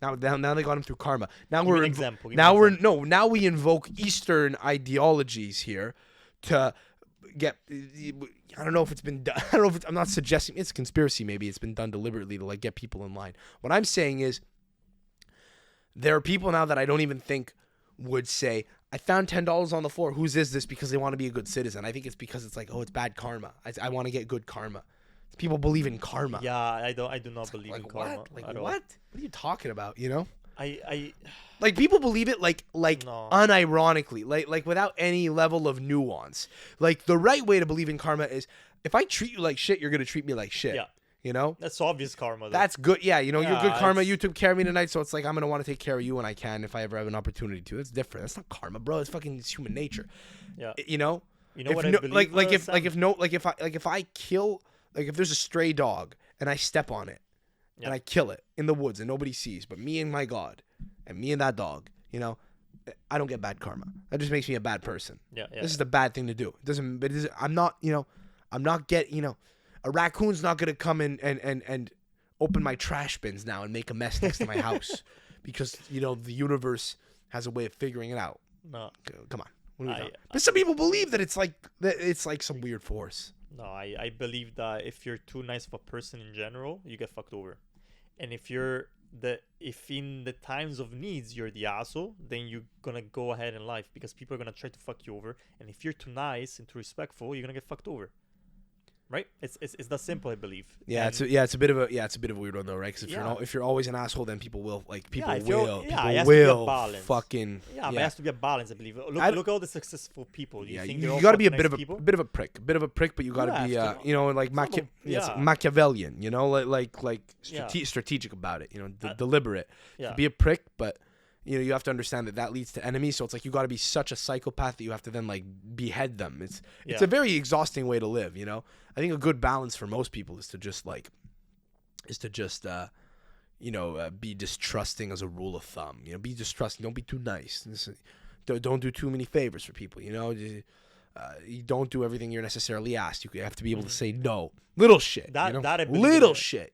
Now they got them through karma. Now Give me an example. now we invoke Eastern ideologies here to get. I don't know if it's been done. I don't know if I'm not suggesting it's a conspiracy. Maybe it's been done deliberately to like get people in line. What I'm saying is there are people now that I don't even think would say, I found $10 on the floor. Whose is this? Because they want to be a good citizen. I think it's because it's like, oh, it's bad karma. I want to get good karma. People believe in karma. Yeah, I do not believe in karma. What? Like at what? all. What are you talking about? I Like people believe it like No. unironically, like without any level of nuance. Like the right way to believe in karma is if I treat you like shit, you're gonna treat me like shit. Yeah. That's obvious karma. Though. That's good. Yeah, you're Yeah, good karma. it's- You took care of me tonight, so it's like I'm gonna want to take care of you when I can if I ever have an opportunity to. That's different. That's not karma, bro. It's human nature. Yeah. You know. You know If what I no, believe? if there's a stray dog and I step on it Yeah. and I kill it in the woods and nobody sees but me and my God and me and that dog, I don't get bad karma. That just makes me a bad person. Yeah. This is the bad thing to do. It doesn't. But I'm not. I'm not getting. A raccoon's not gonna come in and open my trash bins now and make a mess next to my house because the universe has a way of figuring it out. No. Come on. What are we talking? But some people believe that it's like some weird force. No, I believe that if you're too nice of a person in general, you get fucked over. And if in the times of needs you're the asshole, then you're gonna go ahead in life because people are gonna try to fuck you over. And if you're too nice and too respectful, you're gonna get fucked over. right? It's that simple, I believe. Yeah, And it's a bit of a weird one though, right? Because if you're always an asshole, then people will fucking But it has to be a balance, I believe. Look at all the successful people. You got to be a bit of a prick, but you got to be like Machiavellian, strategic about it, deliberate. Be a prick, but you have to understand that leads to enemies. So it's like you got to be such a psychopath that you have to then like behead them. It's a very exhausting way to live. I think a good balance for most people is to just be distrusting as a rule of thumb. Be distrusting. Don't be too nice. Don't do too many favors for people. You don't do everything you're necessarily asked. You have to be able to say no. Little shit. Little shit.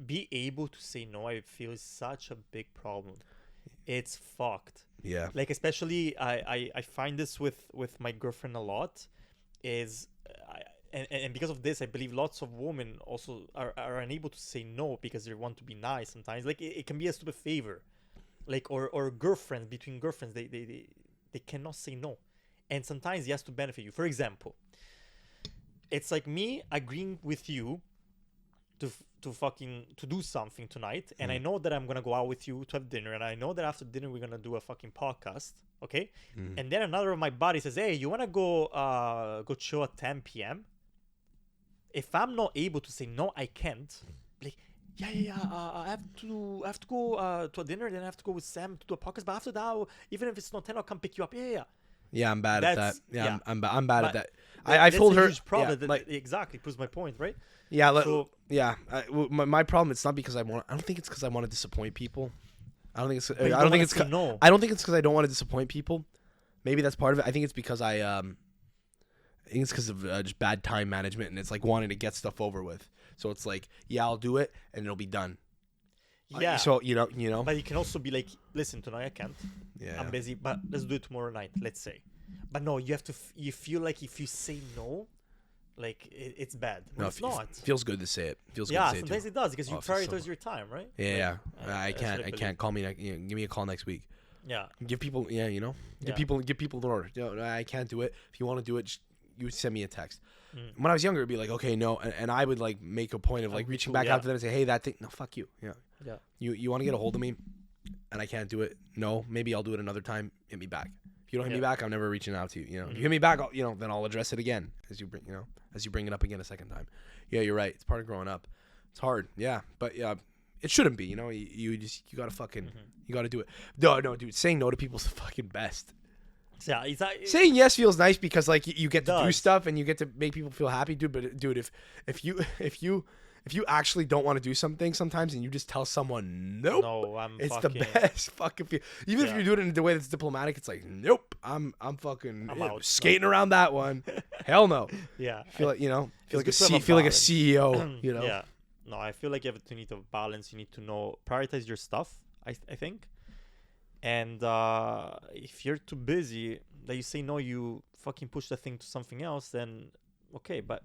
Be able to say no, I feel, is such a big problem. It's fucked. Yeah. Like, especially I find this with my girlfriend a lot, and because of this, I believe lots of women also are unable to say no because they want to be nice sometimes. Like, it can be a stupid favor. Like, or girlfriends, between girlfriends, they cannot say no. And sometimes it has to benefit you. For example, it's like me agreeing with you to do something tonight, and I know that I'm gonna go out with you to have dinner, and I know that after dinner we're gonna do a fucking podcast, okay? And then another of my buddies says, "Hey, you wanna go chill at 10 p.m.?" If I'm not able to say no, I can't. Like, I have to go to a dinner, then I have to go with Sam to do a podcast. But after that, even if it's not 10, I'll come pick you up. Yeah, I'm bad at that. Yeah, I'm bad at that. I told her. Huge problem. Exactly, proves my point, right? Yeah, my problem. It's not because I don't think it's because I want to disappoint people. I don't think it's because I don't want to disappoint people. Maybe that's part of it. I think it's because I think it's because of just bad time management, and it's like wanting to get stuff over with. So it's like, I'll do it, and it'll be done. Yeah. So But you can also be like, listen, tonight I can't. Yeah. I'm busy, but let's do it tomorrow night. Let's say. But no, you have to. You feel like if you say no, like it's bad. No, it's not. Feels good to say it. Feels good to to say sometimes it does because you prioritize your time, right? Yeah. I can't. Call me. Give me a call next week. Yeah. Give people. Give people the order. I can't do it. If you want to do it, you send me a text. When I was younger, it'd be like, okay, no, and I would like make a point of like reaching back out to them and say, hey, that thing, no, fuck you. Yeah. You want to get a hold of me, and I can't do it. No, maybe I'll do it another time. Hit me back. If you don't hit me back, I'm never reaching out to you. If you hit me back, then I'll address it again as you bring it up again a second time. Yeah, you're right. It's part of growing up. It's hard. Yeah, but it shouldn't be. You gotta fucking you gotta do it. No, dude. Saying no to people is the fucking best. Yeah, saying yes feels nice because like you get to do stuff and you get to make people feel happy, dude. But dude, if you actually don't want to do something sometimes and you just tell someone nope, it's the best fucking feel. Even if you do it in the way that's diplomatic, it's like nope, I'm fucking skating around that one. Hell no. Yeah, feel like feel like a CEO. Yeah. No, I feel like you have to need a balance. You need to prioritize your stuff. I think. And if you're too busy that you say no, you fucking push the thing to something else, then okay. But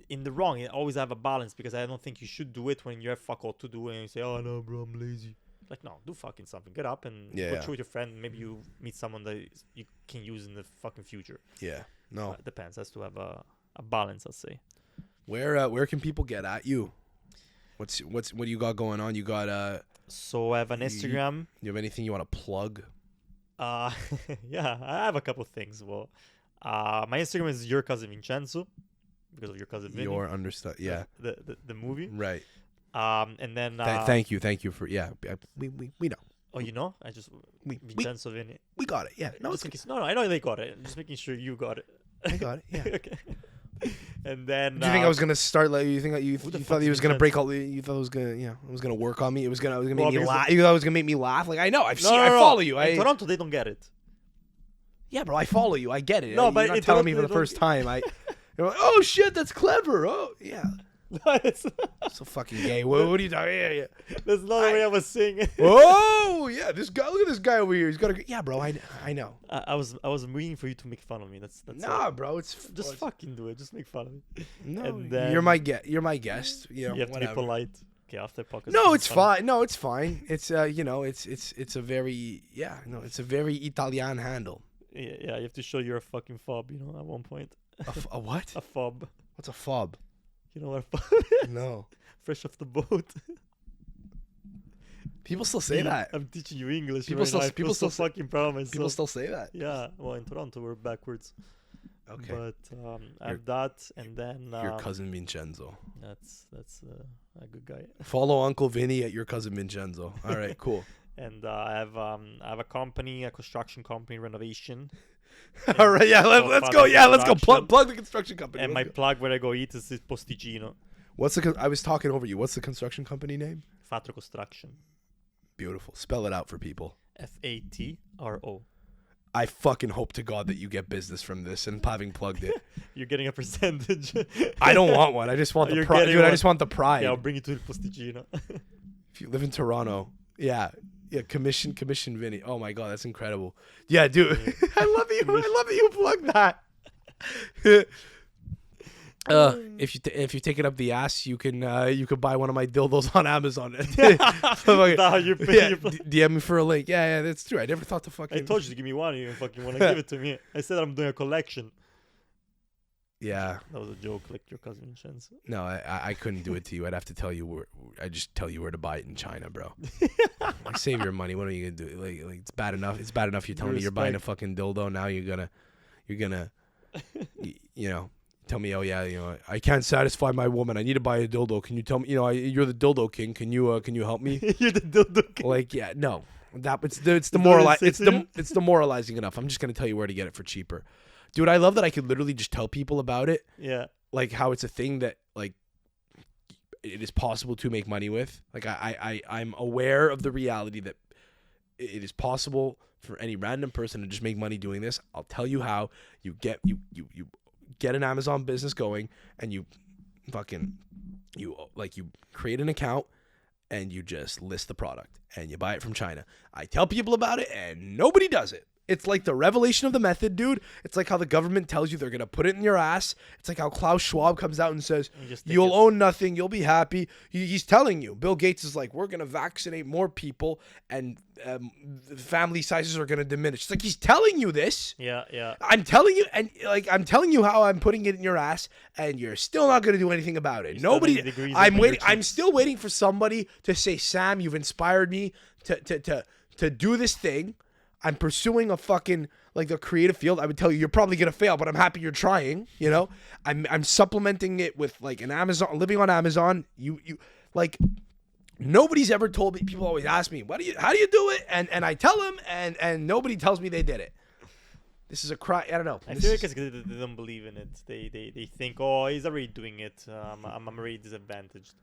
in the wrong, you always have a balance because I don't think you should do it when you have fuck all to do and you say, oh no, bro, I'm lazy. Like, no, do fucking something. Get up and go chill with your friend. Maybe you meet someone that you can use in the fucking future. Yeah, no. It depends. Has to have a balance, I'd say. Where can people get at you? What do you got going on? You got So I have an Instagram. You have anything you want to plug? Yeah, I have a couple of things. Well, my Instagram is your cousin Vincenzo, because of your cousin Vinny. Your understudy, yeah. The movie, right? And then thank you for we know. Oh, you know, Vincenzo Vinny. We got it. Yeah. No, I know they got it. I'm just making sure you got it. I got it. Yeah. Okay. And then do you think I was gonna start like you thought he was gonna break all you thought it was gonna it was gonna work on me, it was gonna make me laugh, you thought it was gonna make me laugh? Like, I know, I follow you. In Toronto they don't get it. Yeah, bro, I follow you, I get it. No, but you're not telling me for the first time. You're like, oh shit, that's clever. Oh yeah. So fucking gay. What are you talking? Yeah. That's not the way I was saying. Oh yeah, this guy. Look at this guy over here. He's got a. Yeah, bro. I know. I was waiting for you to make fun of me. That's nah, bro. It's just fucking do it. Just make fun of me. No, and then, you're my guest. You have to be polite. Okay, after podcast. No, it's fine. No, it's fine. It's it's a very it's a very Italian handle. Yeah. You have to show you're a fucking fob. At one point. A what? A fob. What's a fob? You know what? No. Fresh off the boat. People still say that. I'm teaching you English. People right still- now. I people feel so still- fucking proud of myself. People still say that. Yeah. Well, in Toronto we're backwards. Okay. But I Your- have that, and then Your cousin Vincenzo. That's a good guy. Follow Uncle Vinny at your cousin Vincenzo. All right, cool. And I have a company, a construction company, renovation. All right, yeah, let's go. FATRO Yeah, let's go. Construction. Plug the construction company. And Let's my go. plug where I go eat is Il Posticino. I was talking over you. What's the construction company name? FATRO Construction. Beautiful. Spell it out for people. FATRO. I fucking hope to God that you get business from this and having plugged it. You're getting a percentage. I don't want one. I just want the You're pride. getting Dude, I one. just want the pride. Yeah, I'll bring you to Il Posticino. If you live in Toronto, yeah, commission Vinny. Oh my God, that's incredible. Yeah, dude, I love you. I love that you plugged that. If you take it up the ass, you can buy one of my dildos on Amazon. Now you pay. DM me for a link. Yeah, that's true. I never thought to fucking. I told you to give me one. You didn't fucking want to give it to me. I said I'm doing a collection. Yeah. That was a joke, like your cousin Vincenzo. No, I couldn't do it to you. I'd have to tell you where. I just tell you where to buy it in China, bro. Like, save your money. What are you gonna do? Like it's bad enough. It's bad enough you're telling me you're buying a fucking dildo. Now you're gonna, you know, tell me, oh yeah, you know, I can't satisfy my woman. I need to buy a dildo. Can you tell me? You know, you're the dildo king. Can you help me? You're the dildo king. Like, yeah, no. It's demoralizing enough. I'm just gonna tell you where to get it for cheaper. Dude, I love that I could literally just tell people about it. Yeah. Like how it's a thing that like it is possible to make money with. Like I'm aware of the reality that it is possible for any random person to just make money doing this. I'll tell you how. You get an Amazon business going, and you create an account and you just list the product and you buy it from China. I tell people about it and nobody does it. It's like the revelation of the method, dude. It's like how the government tells you they're going to put it in your ass. It's like how Klaus Schwab comes out and says, you'll own nothing, you'll be happy. He's telling you. Bill Gates is like, we're going to vaccinate more people and family sizes are going to diminish. It's like he's telling you this. Yeah, yeah. I'm telling you, and like I'm telling you how I'm putting it in your ass, and you're still not going to do anything about it. Nobody. I'm waiting. I'm still waiting for somebody to say, Sam, you've inspired me to do this thing. I'm pursuing a fucking like the creative field. I would tell you you're probably gonna fail, but I'm happy you're trying. You know, I'm supplementing it with like an Amazon, living on Amazon. You like nobody's ever told me. People always ask me, how do you do it? And I tell them, and nobody tells me they did it. This is a cry. I don't know. I feel like it's because they don't believe in it. They think, oh, he's already doing it. I'm already disadvantaged,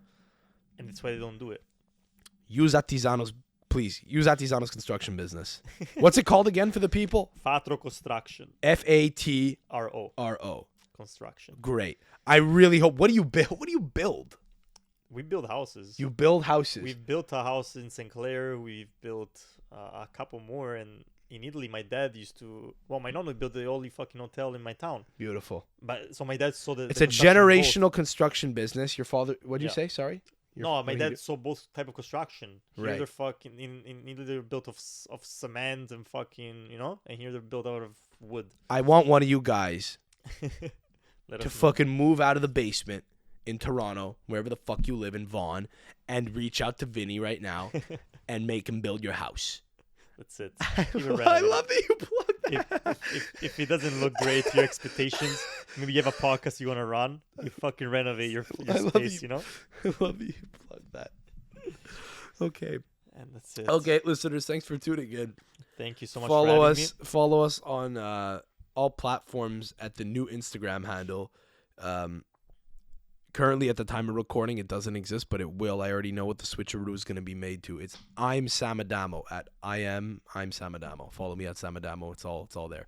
and that's why they don't do it. Please use Attisano's construction business. What's it called again for the people? FATRO Construction. FATRO. Construction. Great. I really hope. What do you build? We build houses. You build houses. We've built a house in St. Clair. We've built a couple more. And in Italy, my dad used to... Well, my nonna built the only fucking hotel in my town. Beautiful. But so my dad saw the... It's a generational construction business. Your father... What did you say? Sorry? My dad saw both type of construction. Here right. They're fucking... In Italy, they're built of cement and fucking... You know? And here they're built out of wood. I want one of you guys to fucking move out of the basement in Toronto, wherever the fuck you live in Vaughan, and reach out to Vinny right now and make him build your house. That's it. I love that you plug that. If it doesn't look great to your expectations, maybe you have a podcast you want to run, you fucking renovate your space, you know? I love that you plug that. Okay. And that's it. Okay, listeners, thanks for tuning in. Thank you so much for having me. Follow us on all platforms at the new Instagram handle. Currently, at the time of recording, it doesn't exist, but it will. I already know what the switcheroo is going to be made to. It's I'm Sam Adamo at I'm Sam Adamo. Follow me at Sam Adamo. It's all there.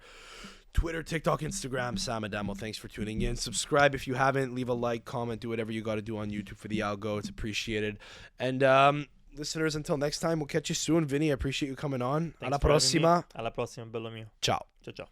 Twitter, TikTok, Instagram, Sam Adamo. Thanks for tuning in. Subscribe if you haven't. Leave a like, comment, do whatever you got to do on YouTube for the algo. It's appreciated. And listeners, until next time, we'll catch you soon. Vinny, I appreciate you coming on. Thanks Alla prossima. Alla prossima, bello mio. Ciao. Ciao, ciao.